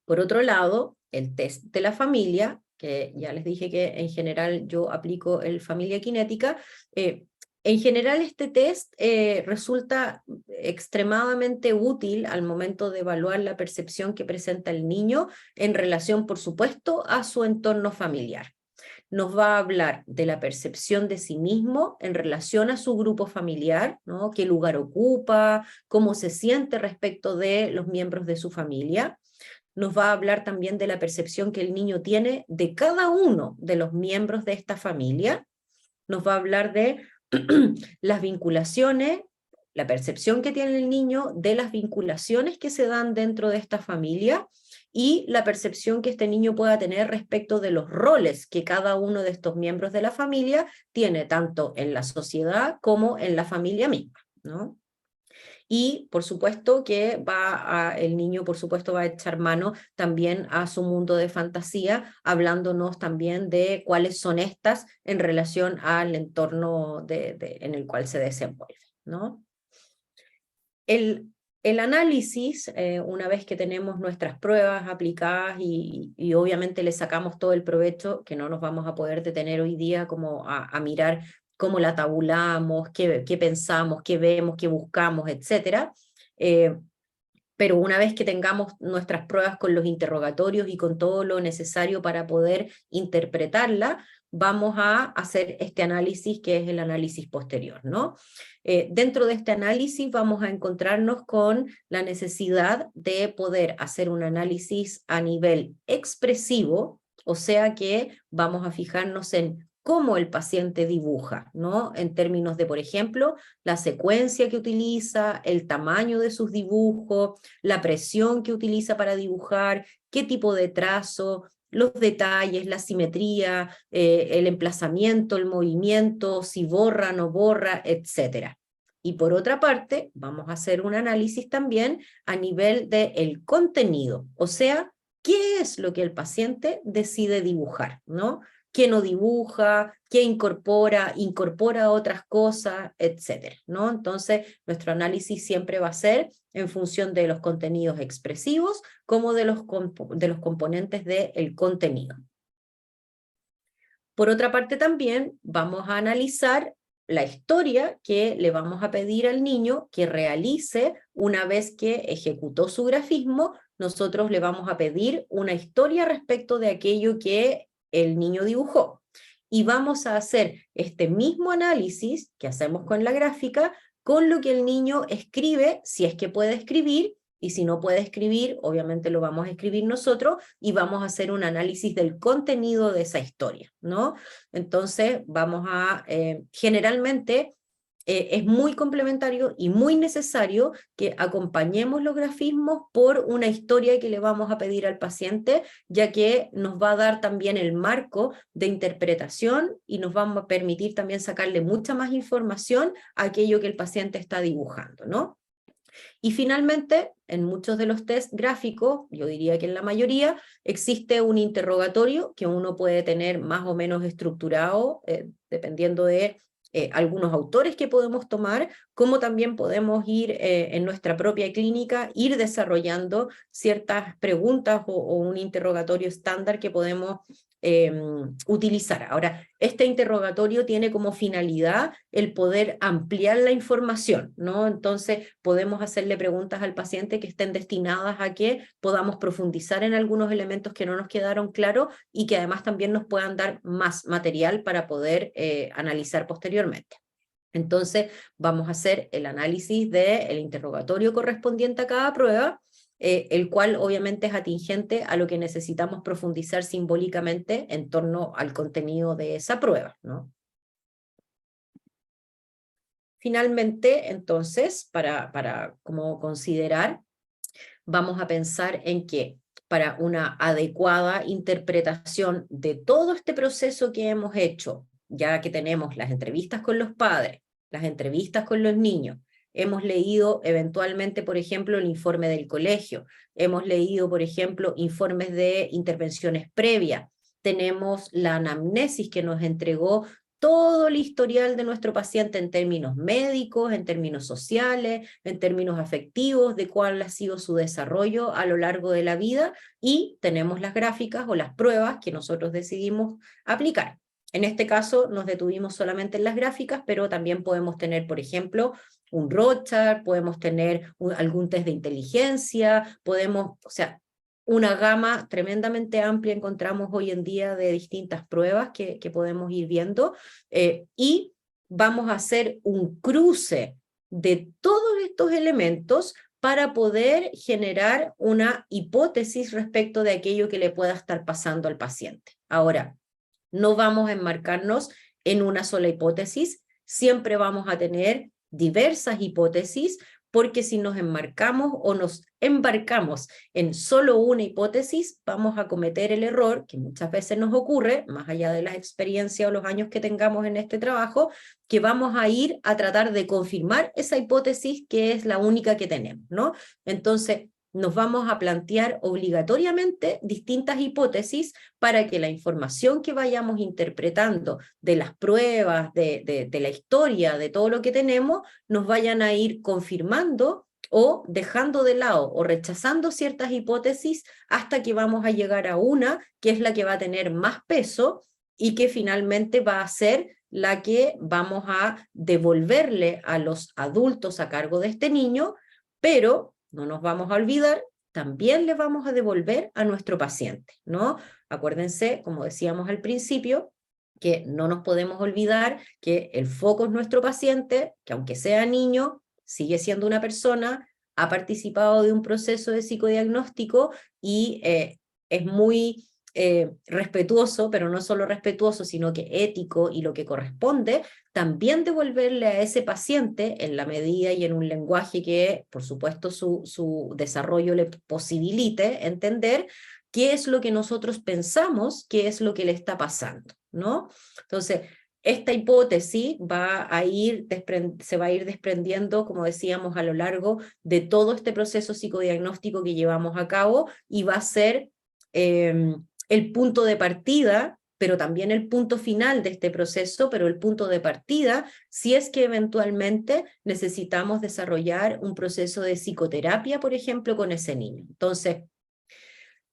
Por otro lado, el test de la familia, que ya les dije que en general yo aplico el familia kinética, en general este test resulta extremadamente útil al momento de evaluar la percepción que presenta el niño en relación, por supuesto, a su entorno familiar. Nos va a hablar de la percepción de sí mismo en relación a su grupo familiar, ¿no? Qué lugar ocupa, cómo se siente respecto de los miembros de su familia. Nos va a hablar también de la percepción que el niño tiene de cada uno de los miembros de esta familia. Nos va a hablar de las vinculaciones, la percepción que tiene el niño de las vinculaciones que se dan dentro de esta familia y la percepción que este niño pueda tener respecto de los roles que cada uno de estos miembros de la familia tiene, tanto en la sociedad como en la familia misma, ¿no? Y por supuesto que el niño por supuesto va a echar mano también a su mundo de fantasía, hablándonos también de cuáles son estas en relación al entorno en el cual se desenvuelve, ¿no? El análisis, una vez que tenemos nuestras pruebas aplicadas y obviamente le sacamos todo el provecho, que no nos vamos a poder detener hoy día como a mirar cómo la tabulamos, qué pensamos, qué vemos, qué buscamos, etc. Pero una vez que tengamos nuestras pruebas con los interrogatorios y con todo lo necesario para poder interpretarla, vamos a hacer este análisis que es el análisis posterior, ¿no? Dentro de este análisis vamos a encontrarnos con la necesidad de poder hacer un análisis a nivel expresivo, o sea que vamos a fijarnos en cómo el paciente dibuja, ¿no? En términos de, por ejemplo, la secuencia que utiliza, el tamaño de sus dibujos, la presión que utiliza para dibujar, qué tipo de trazo, los detalles, la simetría, el emplazamiento, el movimiento, si borra, no borra, etc. Y por otra parte, vamos a hacer un análisis también a nivel del contenido, o sea, qué es lo que el paciente decide dibujar, ¿no? Qué no dibuja, qué incorpora otras cosas, etc., ¿no? Entonces, nuestro análisis siempre va a ser en función de los contenidos expresivos como de los componentes del contenido. Por otra parte también vamos a analizar la historia que le vamos a pedir al niño que realice una vez que ejecutó su grafismo. Nosotros le vamos a pedir una historia respecto de aquello que el niño dibujó. Y vamos a hacer este mismo análisis que hacemos con la gráfica con lo que el niño escribe, si es que puede escribir, y si no puede escribir, obviamente lo vamos a escribir nosotros y vamos a hacer un análisis del contenido de esa historia, ¿no? Entonces vamos a, generalmente, es muy complementario y muy necesario que acompañemos los grafismos por una historia que le vamos a pedir al paciente, ya que nos va a dar también el marco de interpretación y nos va a permitir también sacarle mucha más información a aquello que el paciente está dibujando, ¿no? Y finalmente, en muchos de los test gráficos, yo diría que en la mayoría, existe un interrogatorio que uno puede tener más o menos estructurado, dependiendo de algunos autores que podemos tomar, como también podemos ir en nuestra propia clínica, ir desarrollando ciertas preguntas o un interrogatorio estándar que podemos utilizar. Ahora, este interrogatorio tiene como finalidad el poder ampliar la información, ¿no? Entonces, podemos hacerle preguntas al paciente que estén destinadas a que podamos profundizar en algunos elementos que no nos quedaron claros y que además también nos puedan dar más material para poder analizar posteriormente. Entonces, vamos a hacer el análisis del interrogatorio correspondiente a cada prueba, el cual obviamente es atingente a lo que necesitamos profundizar simbólicamente en torno al contenido de esa prueba, ¿no? Finalmente, entonces, para como considerar, vamos a pensar en que para una adecuada interpretación de todo este proceso que hemos hecho, ya que tenemos las entrevistas con los padres, las entrevistas con los niños, hemos leído eventualmente, por ejemplo, el informe del colegio, hemos leído, por ejemplo, informes de intervenciones previas, tenemos la anamnesis que nos entregó todo el historial de nuestro paciente en términos médicos, en términos sociales, en términos afectivos, de cuál ha sido su desarrollo a lo largo de la vida, y tenemos las gráficas o las pruebas que nosotros decidimos aplicar. En este caso nos detuvimos solamente en las gráficas, pero también podemos tener, por ejemplo, un Rorschach, podemos tener algún test de inteligencia, podemos, o sea, una gama tremendamente amplia encontramos hoy en día de distintas pruebas que podemos ir viendo, y vamos a hacer un cruce de todos estos elementos para poder generar una hipótesis respecto de aquello que le pueda estar pasando al paciente. Ahora, no vamos a enmarcarnos en una sola hipótesis, siempre vamos a tener diversas hipótesis porque si nos enmarcamos o nos embarcamos en solo una hipótesis, vamos a cometer el error que muchas veces nos ocurre, más allá de las experiencias o los años que tengamos en este trabajo, que vamos a ir a tratar de confirmar esa hipótesis que es la única que tenemos, ¿no? Entonces, nos vamos a plantear obligatoriamente distintas hipótesis para que la información que vayamos interpretando de las pruebas, de la historia, de todo lo que tenemos, nos vayan a ir confirmando o dejando de lado o rechazando ciertas hipótesis hasta que vamos a llegar a una que es la que va a tener más peso y que finalmente va a ser la que vamos a devolverle a los adultos a cargo de este niño, pero no nos vamos a olvidar, también le vamos a devolver a nuestro paciente, ¿no? Acuérdense, como decíamos al principio, que no nos podemos olvidar que el foco es nuestro paciente, que aunque sea niño, sigue siendo una persona, ha participado de un proceso de psicodiagnóstico y es muy respetuoso, pero no solo respetuoso, sino que ético y lo que corresponde, también devolverle a ese paciente en la medida y en un lenguaje que, por supuesto, su desarrollo le posibilite entender qué es lo que nosotros pensamos, qué es lo que le está pasando, ¿no? Entonces, esta hipótesis se va a ir desprendiendo, como decíamos, a lo largo de todo este proceso psicodiagnóstico que llevamos a cabo y va a ser el punto de partida, pero también el punto final de este proceso, pero el punto de partida, si es que eventualmente necesitamos desarrollar un proceso de psicoterapia, por ejemplo, con ese niño. Entonces,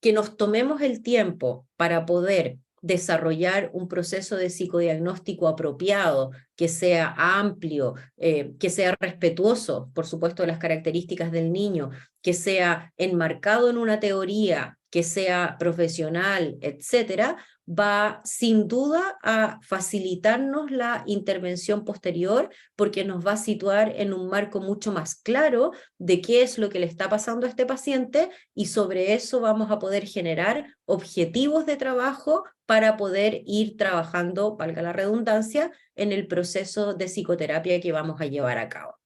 que nos tomemos el tiempo para poder desarrollar un proceso de psicodiagnóstico apropiado, que sea amplio, que sea respetuoso, por supuesto, de las características del niño, que sea enmarcado en una teoría, que sea profesional, etcétera, va sin duda a facilitarnos la intervención posterior porque nos va a situar en un marco mucho más claro de qué es lo que le está pasando a este paciente y sobre eso vamos a poder generar objetivos de trabajo para poder ir trabajando, valga la redundancia, en el proceso de psicoterapia que vamos a llevar a cabo.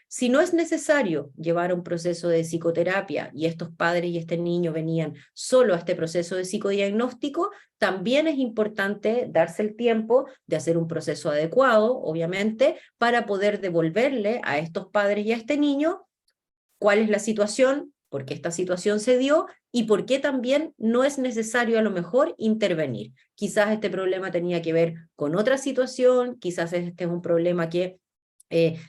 Si no es necesario llevar un proceso de psicoterapia y estos padres y este niño venían solo a este proceso de psicodiagnóstico, también es importante darse el tiempo de hacer un proceso adecuado, obviamente, para poder devolverle a estos padres y a este niño cuál es la situación, por qué esta situación se dio y por qué también no es necesario a lo mejor intervenir. Quizás este problema tenía que ver con otra situación, quizás este es un problema que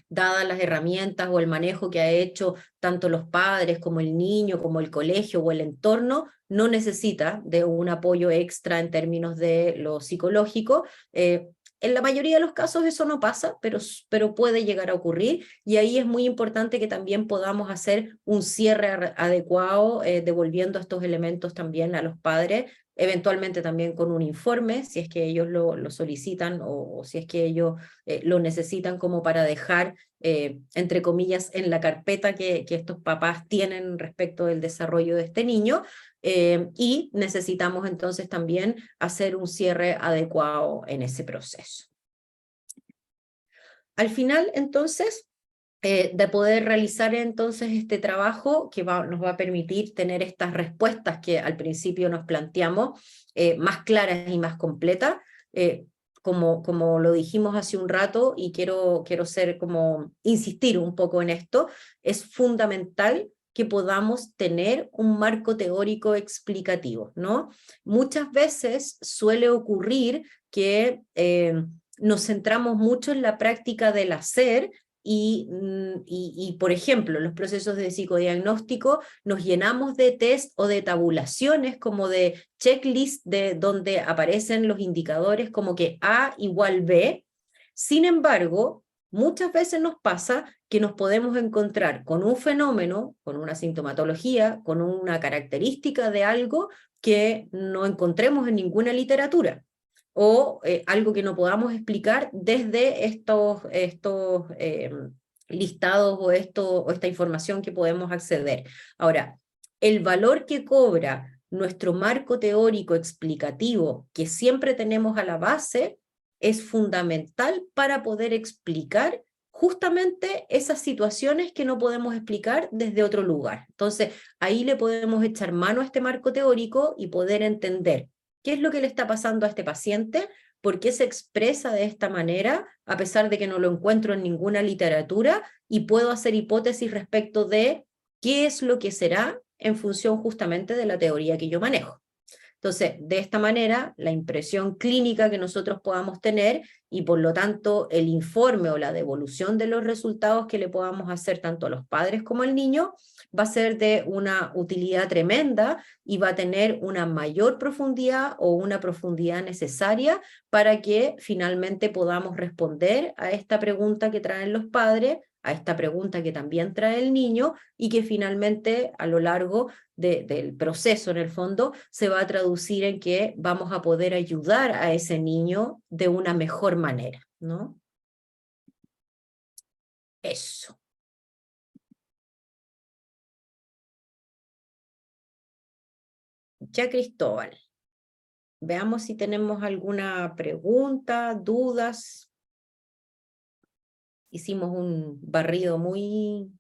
dadas las herramientas o el manejo que ha hecho tanto los padres como el niño, como el colegio o el entorno, no necesita de un apoyo extra en términos de lo psicológico. En la mayoría de los casos eso no pasa, pero puede llegar a ocurrir y ahí es muy importante que también podamos hacer un cierre adecuado, devolviendo estos elementos también a los padres, eventualmente también con un informe, si es que ellos lo solicitan o si es que ellos lo necesitan como para dejar, entre comillas, en la carpeta que estos papás tienen respecto del desarrollo de este niño, y necesitamos entonces también hacer un cierre adecuado en ese proceso. Al final, entonces, de poder realizar entonces este trabajo que nos va a permitir tener estas respuestas que al principio nos planteamos, más claras y más completas, como lo dijimos hace un rato y quiero insistir un poco en esto, es fundamental que podamos tener un marco teórico explicativo, ¿no? Muchas veces suele ocurrir que nos centramos mucho en la práctica del hacer y, por ejemplo, los procesos de psicodiagnóstico nos llenamos de test o de tabulaciones como de checklist de donde aparecen los indicadores como que A igual B. Sin embargo, muchas veces nos pasa que nos podemos encontrar con un fenómeno, con una sintomatología, con una característica de algo que no encontremos en ninguna literatura o algo que no podamos explicar desde estos listados o esta información que podemos acceder. Ahora, el valor que cobra nuestro marco teórico explicativo que siempre tenemos a la base es fundamental para poder explicar justamente esas situaciones que no podemos explicar desde otro lugar. Entonces, ahí le podemos echar mano a este marco teórico y poder entender qué es lo que le está pasando a este paciente, por qué se expresa de esta manera, a pesar de que no lo encuentro en ninguna literatura, y puedo hacer hipótesis respecto de qué es lo que será en función justamente de la teoría que yo manejo. Entonces, de esta manera, la impresión clínica que nosotros podamos tener y por lo tanto el informe o la devolución de los resultados que le podamos hacer tanto a los padres como al niño va a ser de una utilidad tremenda y va a tener una mayor profundidad o una profundidad necesaria para que finalmente podamos responder a esta pregunta que traen los padres, a esta pregunta que también trae el niño y que finalmente a lo largo del proceso en el fondo se va a traducir en que vamos a poder ayudar a ese niño de una mejor manera, ¿no? Eso. Ya, Cristóbal, veamos si tenemos alguna pregunta, dudas. Hicimos un barrido muy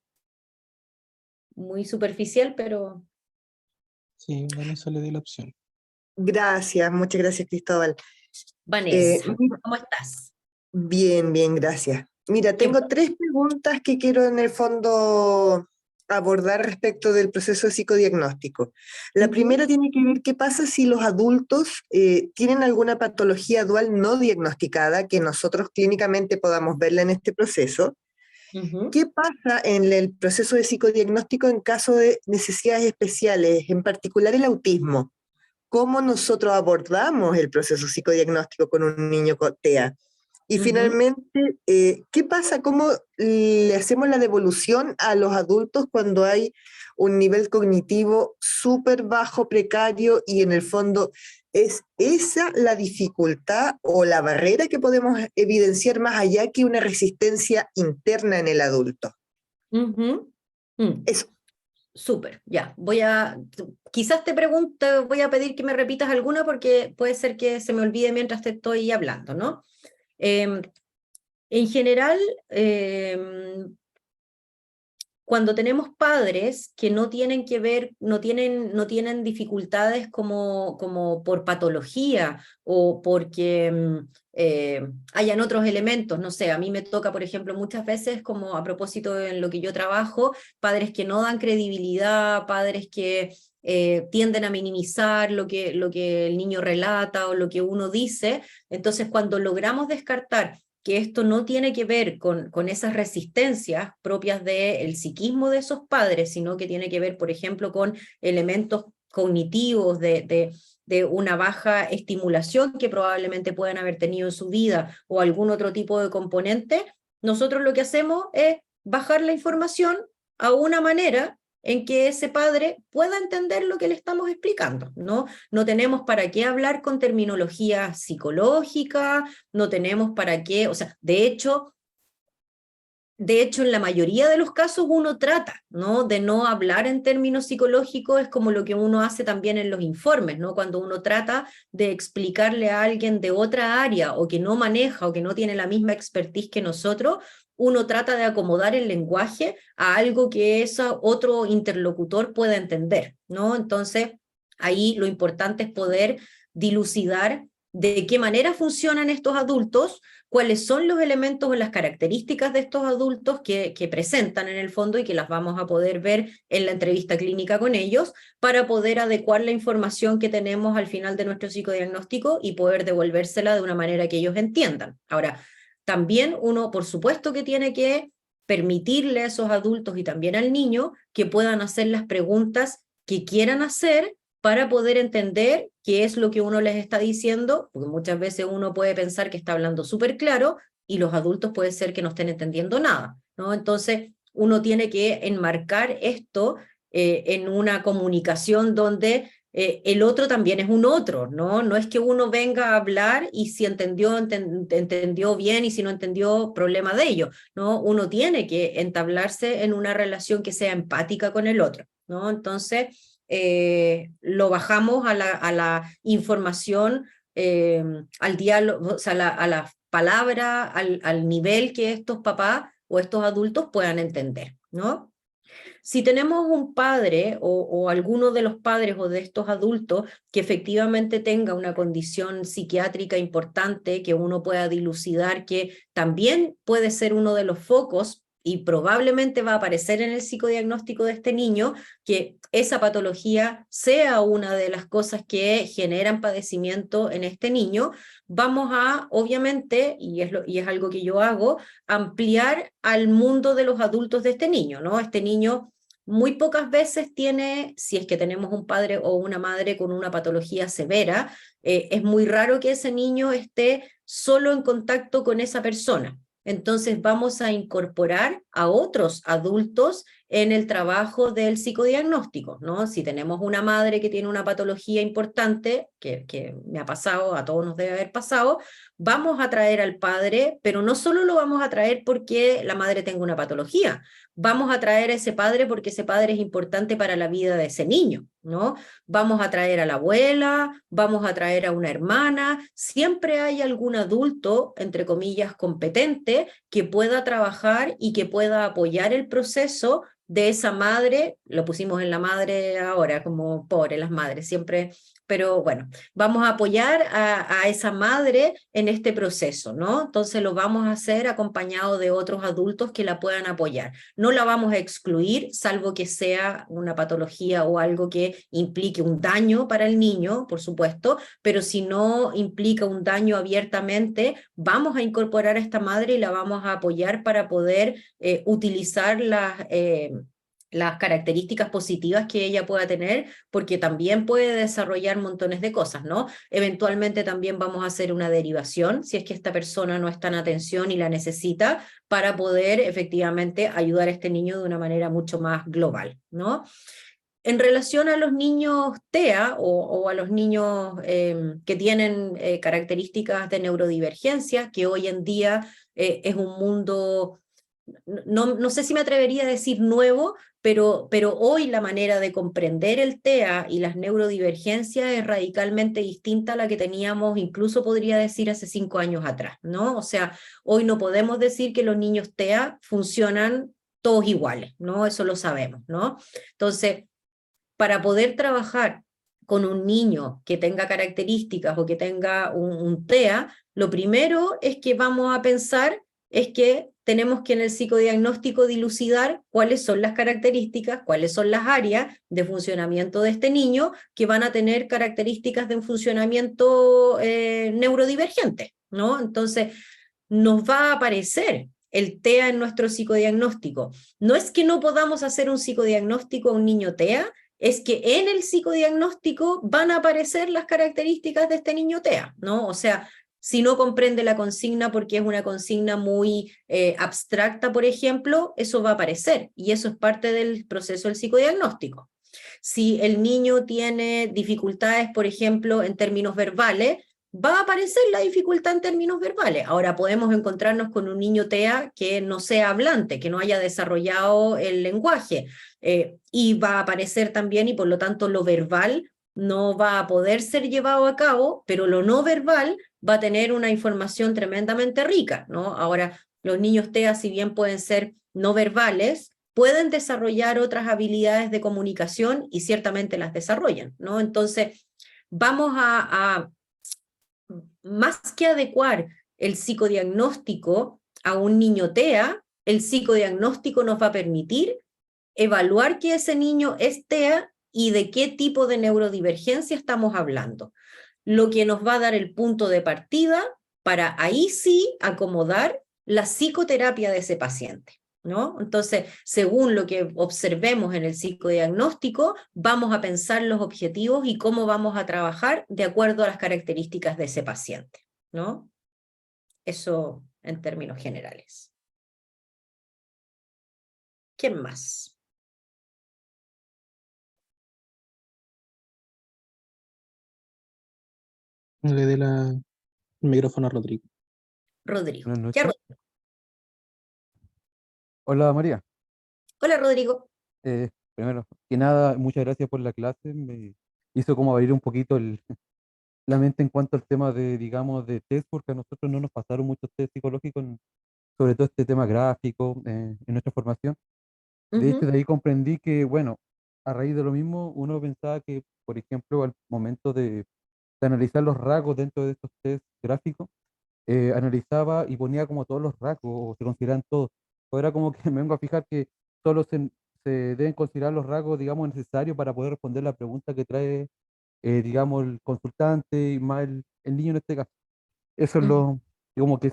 superficial, pero... Sí, Vanessa le di la opción. Gracias, muchas gracias, Cristóbal. Vanessa, ¿cómo estás? Bien, bien, gracias. Mira, Qué tengo 3 preguntas que quiero en el fondo abordar respecto del proceso psicodiagnóstico. La primera tiene que ver qué pasa si los adultos tienen alguna patología dual no diagnosticada que nosotros clínicamente podamos verla en este proceso. ¿Qué pasa en el proceso de psicodiagnóstico en caso de necesidades especiales, en particular el autismo? ¿Cómo nosotros abordamos el proceso psicodiagnóstico con un niño con TEA? Y finalmente, ¿qué pasa? ¿Cómo le hacemos la devolución a los adultos cuando hay un nivel cognitivo súper bajo, precario, y en el fondo es esa la dificultad o la barrera que podemos evidenciar más allá que una resistencia interna en el adulto? Eso. Súper, ya. Quizás te pregunto, voy a pedir que me repitas alguna porque puede ser que se me olvide mientras te estoy hablando, ¿no? En general, cuando tenemos padres que no tienen que ver, no tienen dificultades como por patología o porque hayan otros elementos, no sé, a mí me toca, por ejemplo, muchas veces, como a propósito en lo que yo trabajo, padres que no dan credibilidad, padres que tienden a minimizar lo que el niño relata o lo que uno dice. Entonces, cuando logramos descartar que esto no tiene que ver con esas resistencias propias del psiquismo de esos padres, sino que tiene que ver, por ejemplo, con elementos cognitivos de una baja estimulación que probablemente puedan haber tenido en su vida o algún otro tipo de componente, nosotros lo que hacemos es bajar la información a una manera en que ese padre pueda entender lo que le estamos explicando, ¿no? No tenemos para qué hablar con terminología psicológica, no tenemos para qué, o sea, de hecho, en la mayoría de los casos uno trata, ¿no? De no hablar en términos psicológicos, es como lo que uno hace también en los informes, ¿no? Cuando uno trata de explicarle a alguien de otra área o que no maneja o que no tiene la misma expertise que nosotros, uno trata de acomodar el lenguaje a algo que ese otro interlocutor pueda entender, ¿no? Entonces, ahí lo importante es poder dilucidar de qué manera funcionan estos adultos, cuáles son los elementos o las características de estos adultos que presentan en el fondo y que las vamos a poder ver en la entrevista clínica con ellos para poder adecuar la información que tenemos al final de nuestro psicodiagnóstico y poder devolvérsela de una manera que ellos entiendan. Ahora, también uno, por supuesto, que tiene que permitirle a esos adultos y también al niño que puedan hacer las preguntas que quieran hacer para poder entender qué es lo que uno les está diciendo, porque muchas veces uno puede pensar que está hablando súper claro y los adultos puede ser que no estén entendiendo nada, ¿no? Entonces uno tiene que enmarcar esto en una comunicación donde el otro también es un otro, ¿no? No es que uno venga a hablar y si entendió bien y si no entendió, problema de ello, ¿no? Uno tiene que entablarse en una relación que sea empática con el otro, ¿no? Entonces, lo bajamos a la información, al diálogo, o sea, a la palabra, al nivel que estos papás o estos adultos puedan entender, ¿no? Si tenemos un padre o alguno de los padres o de estos adultos que efectivamente tenga una condición psiquiátrica importante, que uno pueda dilucidar que también puede ser uno de los focos y probablemente va a aparecer en el psicodiagnóstico de este niño, que esa patología sea una de las cosas que generan padecimiento en este niño, vamos a, obviamente, y es algo que yo hago, ampliar al mundo de los adultos de este niño, ¿no? Este niño muy pocas veces tiene, si es que tenemos un padre o una madre con una patología severa, es muy raro que ese niño esté solo en contacto con esa persona. Entonces vamos a incorporar a otros adultos en el trabajo del psicodiagnóstico, ¿no? Si tenemos una madre que tiene una patología importante, que me ha pasado, a todos nos debe haber pasado, vamos a traer al padre, pero no solo lo vamos a traer porque la madre tenga una patología, vamos a traer a ese padre porque ese padre es importante para la vida de ese niño, ¿no? Vamos a traer a la abuela, vamos a traer a una hermana, siempre hay algún adulto, entre comillas, competente, que pueda trabajar y que pueda apoyar el proceso de esa madre. Lo pusimos en la madre ahora, como pobre las madres, siempre, pero bueno, vamos a apoyar a esa madre en este proceso, ¿no? Entonces lo vamos a hacer acompañado de otros adultos que la puedan apoyar. No la vamos a excluir, salvo que sea una patología o algo que implique un daño para el niño, por supuesto, pero si no implica un daño abiertamente, vamos a incorporar a esta madre y la vamos a apoyar para poder utilizar las características positivas que ella pueda tener, porque también puede desarrollar montones de cosas, ¿no? Eventualmente también vamos a hacer una derivación, si es que esta persona no está en atención y la necesita, para poder efectivamente ayudar a este niño de una manera mucho más global, ¿no? En relación a los niños TEA o a los niños que tienen características de neurodivergencia, que hoy en día es un mundo, no sé si me atrevería a decir nuevo, pero hoy la manera de comprender el TEA y las neurodivergencias es radicalmente distinta a la que teníamos, incluso podría decir hace 5 años atrás, ¿no? O sea, hoy no podemos decir que los niños TEA funcionan todos iguales, ¿no? Eso lo sabemos, ¿no? Entonces, para poder trabajar con un niño que tenga características o que tenga un TEA, lo primero es que vamos a pensar es que tenemos que en el psicodiagnóstico dilucidar cuáles son las características, cuáles son las áreas de funcionamiento de este niño que van a tener características de un funcionamiento neurodivergente, ¿no? Entonces, nos va a aparecer el TEA en nuestro psicodiagnóstico. No es que no podamos hacer un psicodiagnóstico a un niño TEA, es que en el psicodiagnóstico van a aparecer las características de este niño TEA, ¿no? O sea, si no comprende la consigna porque es una consigna muy abstracta, por ejemplo, eso va a aparecer y eso es parte del proceso del psicodiagnóstico. Si el niño tiene dificultades, por ejemplo, en términos verbales, va a aparecer la dificultad en términos verbales. Ahora podemos encontrarnos con un niño TEA que no sea hablante, que no haya desarrollado el lenguaje, y va a aparecer también, y por lo tanto lo verbal no va a poder ser llevado a cabo, pero lo no verbal va a tener una información tremendamente rica, ¿no? Ahora, los niños TEA, si bien pueden ser no verbales, pueden desarrollar otras habilidades de comunicación y ciertamente las desarrollan, ¿no? Entonces, vamos más que adecuar el psicodiagnóstico a un niño TEA, el psicodiagnóstico nos va a permitir evaluar que ese niño es TEA y de qué tipo de neurodivergencia estamos hablando, lo que nos va a dar el punto de partida para ahí sí acomodar la psicoterapia de ese paciente, ¿no? Entonces, según lo que observemos en el psicodiagnóstico, vamos a pensar los objetivos y cómo vamos a trabajar de acuerdo a las características de ese paciente, ¿no? Eso en términos generales. ¿Quién más? Le dé el micrófono a Rodrigo. Rodrigo. Buenas Ya, noches. Hola María. Hola, Rodrigo. Primero que nada, muchas gracias por la clase. Me hizo como abrir un poquito la mente en cuanto al tema de, digamos, de test, porque a nosotros no nos pasaron muchos test psicológicos sobre todo este tema gráfico en nuestra formación. De hecho, Ujú, de ahí comprendí que, bueno, a raíz de lo mismo, uno pensaba que, por ejemplo, al momento de analizar los rasgos dentro de estos test gráficos, analizaba y ponía como todos los rasgos, o se consideraban todos. Ahora como que me vengo a fijar que solo se deben considerar los rasgos, digamos, necesarios para poder responder la pregunta que trae, digamos, el consultante y más el niño en este caso. Eso es ujú, lo, como que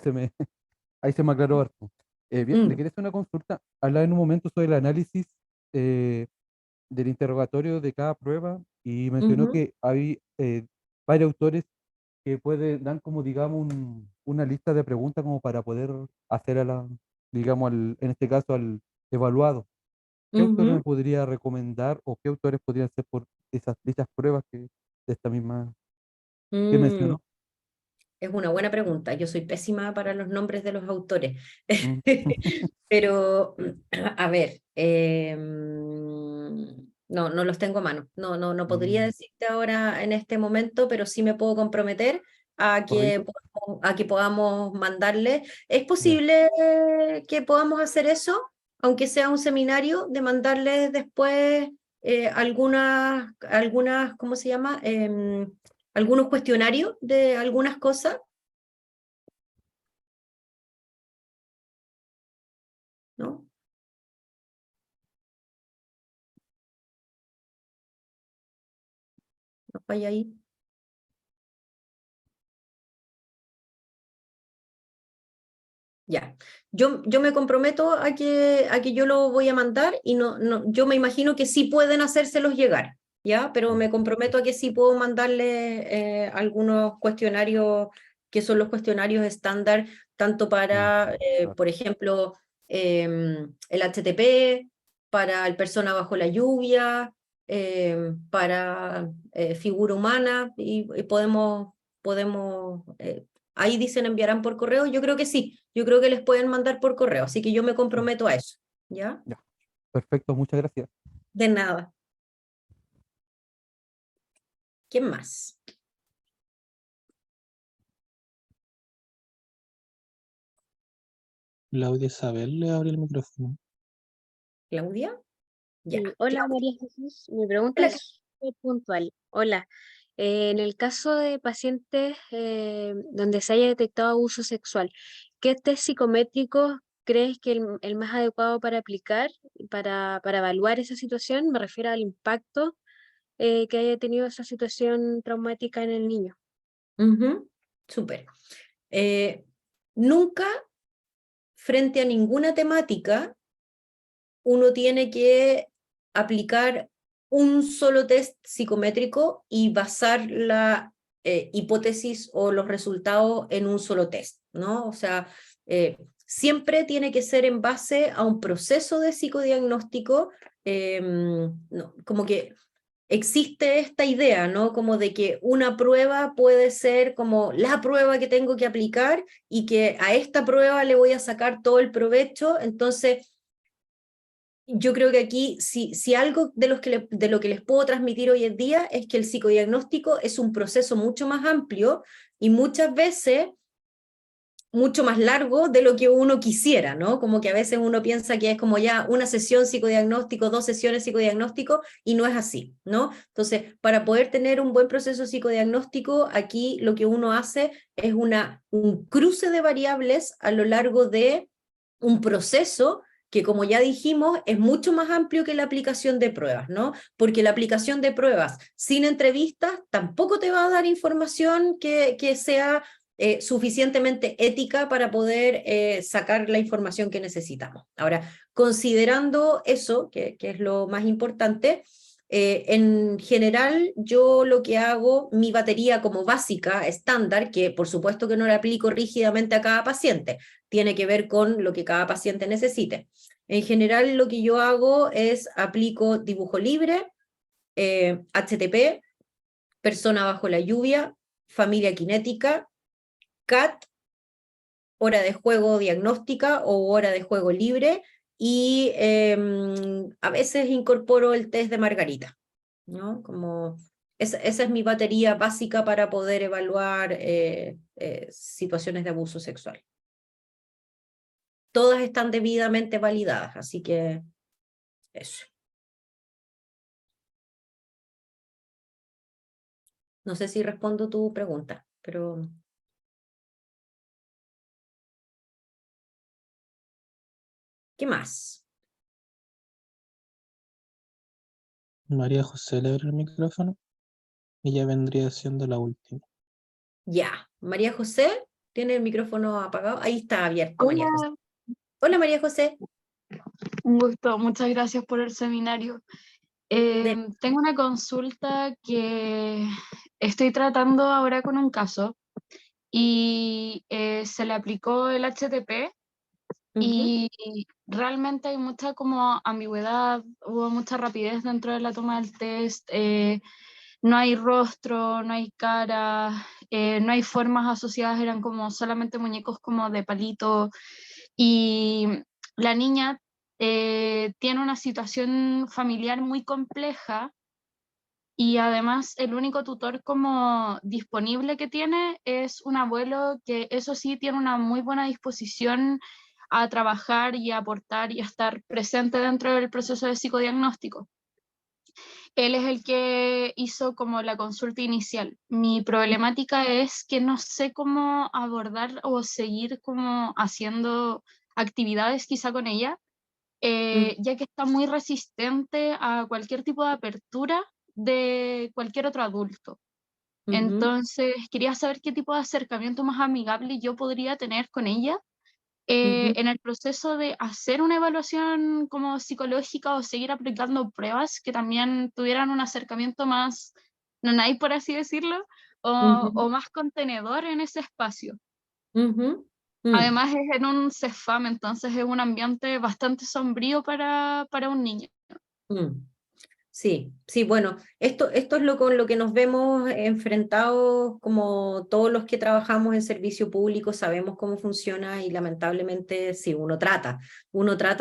ahí se me aclaró harto. Bien, le mm, quería hacer una consulta. Hablar en un momento sobre el análisis eh, del interrogatorio de cada prueba y mencionó ujú. que hay varios autores que dan como, digamos, una lista de preguntas como para poder hacer digamos, en este caso al evaluado. ¿Qué autores me Ujú. podría recomendar o qué autores podrían ser por dichas pruebas de esta misma que Mm, mencionó? es una buena pregunta. Yo soy pésima para los nombres de los autores. Mm, Pero, a ver, no, no los tengo a mano. No, no, no podría mm, decirte ahora en este momento, pero sí me puedo comprometer correcto. a que podamos mandarle. ¿Es Ya. posible que podamos hacer eso, aunque sea un seminario, de mandarles después ¿cómo se llama? Algunos cuestionarios de algunas cosas, ¿no? No vaya ahí. Ya, yo me comprometo a que yo lo voy a mandar y yo me imagino que sí pueden hacérselos llegar, ¿ya? Pero Mm, me comprometo a que sí puedo mandarle algunos cuestionarios que son los cuestionarios estándar, tanto mm, para, claro. por ejemplo, el HTP, para el persona bajo la lluvia, para figura humana, y podemos ahí dicen enviarán por correo, yo creo que sí, yo creo que les pueden mandar por correo, así que yo me Mm, comprometo a eso, ¿ya? ya. Perfecto, muchas gracias. De nada. ¿Quién más? Claudia Isabel le abre el micrófono. ¿Claudia? Ya. Sí, hola Claudia. María Jesús, mi pregunta Hola, es súper puntual. Hola, en el caso de pacientes donde se haya detectado abuso sexual, ¿qué test psicométrico crees que el más adecuado para aplicar, para evaluar esa situación? Me refiero al impacto que haya tenido esa situación traumática en el niño. Ujú, súper. Eh, Nunca frente a ninguna temática uno tiene que aplicar un solo test psicométrico y basar la hipótesis o los resultados en un solo test, ¿no? O sea, siempre tiene que ser en base a un proceso de psicodiagnóstico, no, como que existe esta idea, ¿no? Como de que una prueba puede ser como la prueba que tengo que aplicar y que a esta prueba le voy a sacar todo el provecho, entonces yo creo que aquí, si algo de lo que les puedo transmitir hoy en día es que el psicodiagnóstico es un proceso mucho más amplio y muchas veces mucho más largo de lo que uno quisiera, ¿no? Como que a veces uno piensa que es como ya una sesión psicodiagnóstico, 2 sesiones psicodiagnóstico, y no es así, ¿no? Entonces, para poder tener un buen proceso psicodiagnóstico, aquí lo que uno hace es un cruce de variables a lo largo de un proceso que, como ya dijimos, es mucho más amplio que la aplicación de pruebas, ¿no? Porque la aplicación de pruebas sin entrevistas tampoco te va a dar información que sea suficientemente ética para poder sacar la información que necesitamos. Ahora, considerando eso, que es lo más importante, en general yo lo que hago, mi batería como básica, estándar, que por supuesto que no la aplico rígidamente a cada paciente, tiene que ver con lo que cada paciente necesite. En general lo que yo hago es aplico dibujo libre, HTP, persona bajo la lluvia, familia cinética, CAT, hora de juego diagnóstica o hora de juego libre, y a veces incorporo el test de Margarita, ¿no? Como esa es mi batería básica para poder evaluar situaciones de abuso sexual. todas están debidamente validadas, así que eso. No sé si respondo tu pregunta, pero... ¿Qué más? María José le abre el micrófono. Ella vendría siendo la última. Ya, María José, ¿tiene el micrófono apagado? Ahí está abierto, María José. Hola, Hola, María José. un gusto. Muchas gracias por el seminario. De- Tengo una consulta que estoy tratando ahora con un caso y se le aplicó el HTP Ujú, y realmente hay mucha como ambigüedad, hubo mucha rapidez dentro de la toma del test, no hay rostro, no hay cara, no hay formas asociadas, eran como solamente muñecos como de palito. Y la niña tiene una situación familiar muy compleja y además el único tutor como disponible que tiene es un abuelo que eso sí tiene una muy buena disposición a trabajar y a aportar y a estar presente dentro del proceso de psicodiagnóstico. Él es el que hizo como la consulta inicial. Mi problemática es que no sé cómo abordar o seguir como haciendo actividades quizá con ella, mm, ya que está muy resistente a cualquier tipo de apertura de cualquier otro adulto. ujú, Entonces, quería saber qué tipo de acercamiento más amigable yo podría tener con ella ujú, en el proceso de hacer una evaluación como psicológica o seguir aplicando pruebas que también tuvieran un acercamiento más, no hay por así decirlo, o ujú, más contenedor en ese espacio. ujú, mm. Además es en un CEFAM, entonces es un ambiente bastante sombrío para un niño. Mm. Sí, sí, bueno, esto es lo con lo que nos vemos enfrentados como todos los que trabajamos en servicio público, sabemos cómo funciona y lamentablemente sí, uno trata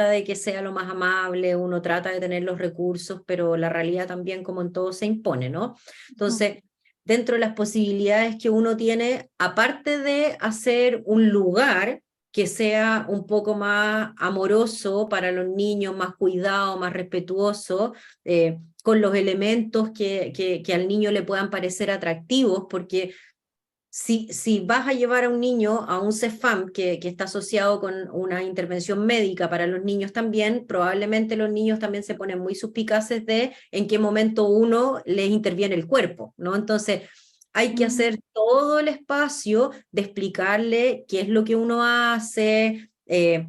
de que sea lo más amable, uno trata de tener los recursos, pero la realidad también como en todo se impone, ¿no? Ujú, Entonces, dentro de las posibilidades que uno tiene, aparte de hacer un lugar que sea un poco más amoroso para los niños, más cuidado, más respetuoso, con los elementos que al niño le puedan parecer atractivos, porque si vas a llevar a un niño a un CEFAM que está asociado con una intervención médica para los niños también, probablemente los niños también se ponen muy suspicaces de en qué momento uno les interviene el cuerpo, ¿no? Entonces, hay que ujú, hacer todo el espacio de explicarle qué es lo que uno hace, qué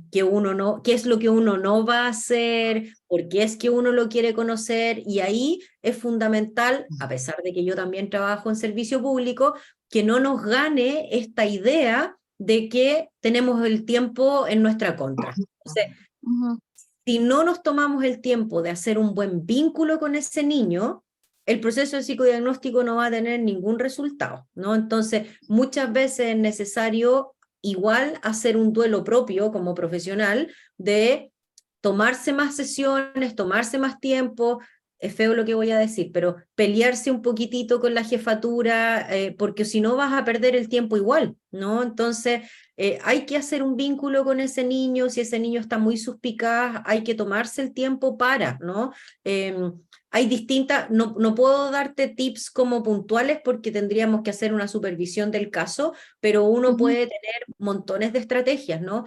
es lo que uno no va a hacer, por qué es que uno lo quiere conocer, y ahí es fundamental, a pesar de que yo también trabajo en servicio público, que no nos gane esta idea de que tenemos el tiempo en nuestra contra. Entonces, ujú, si no nos tomamos el tiempo de hacer un buen vínculo con ese niño, el proceso de psicodiagnóstico no va a tener ningún resultado, ¿no? Entonces, muchas veces es necesario igual hacer un duelo propio como profesional de tomarse más sesiones, tomarse más tiempo, es feo lo que voy a decir, pero pelearse un poquitito con la jefatura, porque si no vas a perder el tiempo igual, ¿no? Entonces, hay que hacer un vínculo con ese niño, si ese niño está muy suspicaz, hay que tomarse el tiempo para, ¿no? Hay distintas, no puedo darte tips como puntuales porque tendríamos que hacer una supervisión del caso, pero uno ujú. puede tener montones de estrategias, ¿no?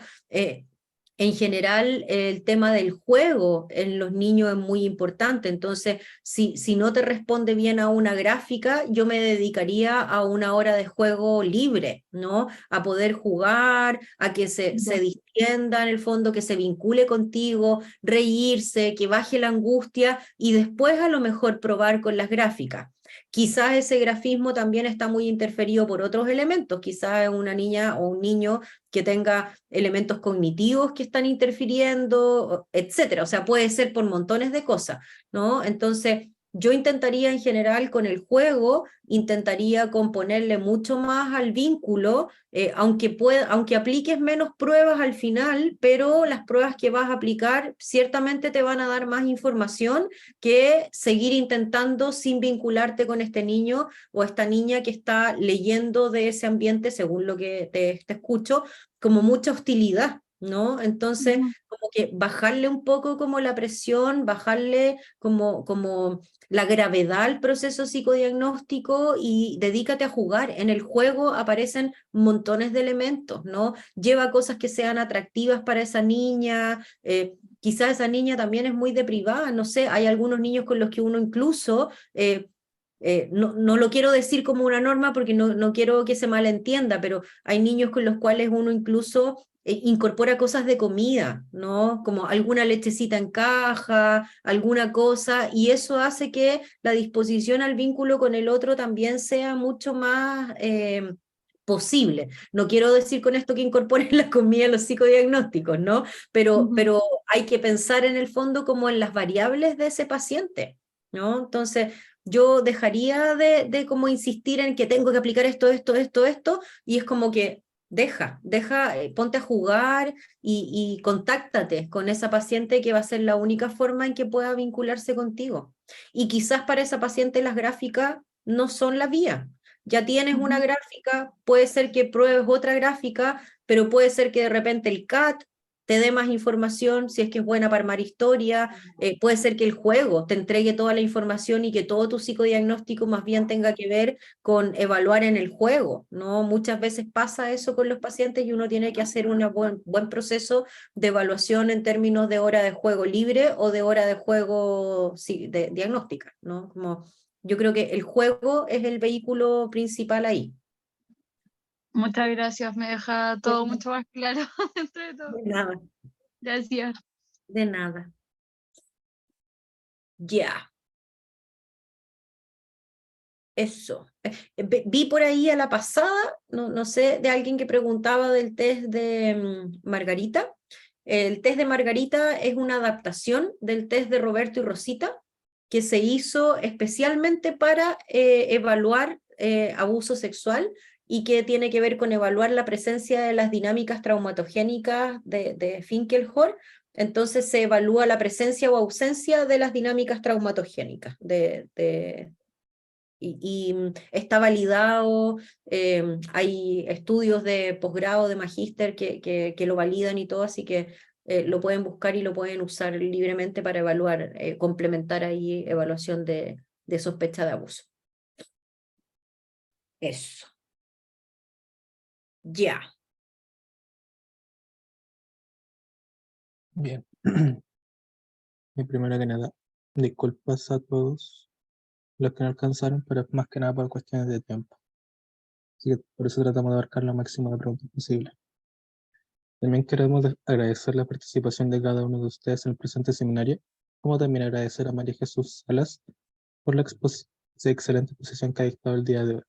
En general, el tema del juego en los niños es muy importante. Entonces, si no te responde bien a una gráfica, yo me dedicaría a una hora de juego libre, ¿no? A poder jugar, a que se Ya. distienda en el fondo, que se vincule contigo, reírse, que baje la angustia y después a lo mejor probar con las gráficas. Quizás ese grafismo también está muy interferido por otros elementos, quizás es una niña o un niño que tenga elementos cognitivos que están interfiriendo, etcétera. O sea, puede ser por montones de cosas, ¿no? Entonces, yo intentaría en general con el juego, intentaría componerle mucho más al vínculo, aunque apliques menos pruebas al final, pero las pruebas que vas a aplicar ciertamente te van a dar más información que seguir intentando sin vincularte con este niño o esta niña que está leyendo de ese ambiente, según lo que te escucho, como mucha hostilidad, ¿no? Entonces, Ujú. como que bajarle un poco como la presión, bajarle como la gravedad al proceso psicodiagnóstico y dedícate a jugar. En el juego aparecen montones de elementos, ¿no? Lleva cosas que sean atractivas para esa niña, quizás esa niña también es muy deprivada, no sé, hay algunos niños con los que uno incluso... no lo quiero decir como una norma porque no quiero que se malentienda, pero hay niños con los cuales uno incluso incorpora cosas de comida, ¿no? Como alguna lechecita en caja, alguna cosa, y eso hace que la disposición al vínculo con el otro también sea mucho más posible. No quiero decir con esto que incorporen la comida en los psicodiagnósticos, ¿no? Ujú. Pero hay que pensar en el fondo como en las variables de ese paciente, ¿no? Entonces, yo dejaría de como insistir en que tengo que aplicar esto, y es como que deja, ponte a jugar y contáctate con esa paciente que va a ser la única forma en que pueda vincularse contigo. Y quizás para esa paciente las gráficas no son la vía. Ya tienes una Ujú. gráfica, puede ser que pruebes otra gráfica, pero puede ser que de repente el CAT te dé más información si es que es buena para armar historia, puede ser que el juego te entregue toda la información y que todo tu psicodiagnóstico más bien tenga que ver con evaluar en el juego, ¿no? Muchas veces pasa eso con los pacientes y uno tiene que hacer un buen proceso de evaluación en términos de hora de juego libre o de hora de juego de diagnóstica, ¿no? Como, yo creo que el juego es el vehículo principal ahí. Muchas gracias, me deja todo mucho más claro dentro de todo. De nada, Gracias. de nada. Ya. Eso. Vi por ahí a la pasada, no sé, de alguien que preguntaba del test de Margarita. El test de Margarita es una adaptación del test de Roberto y Rosita, que se hizo especialmente para evaluar abuso sexual y que tiene que ver con evaluar la presencia de las dinámicas traumatogénicas de Finkelhor. Entonces se evalúa la presencia o ausencia de las dinámicas traumatogénicas y está validado, hay estudios de posgrado, de magíster que lo validan y todo, así que lo pueden buscar y lo pueden usar libremente para evaluar, complementar ahí evaluación de sospecha de abuso. Eso. Ya. Bien. Y primero que nada, disculpas a todos los que no alcanzaron, pero es más que nada por cuestiones de tiempo. Así que por eso tratamos de abarcar lo máximo de preguntas posible. También queremos agradecer la participación de cada uno de ustedes en el presente seminario, como también agradecer a María Jesús Salas por la excelente exposición que ha dictado el día de hoy.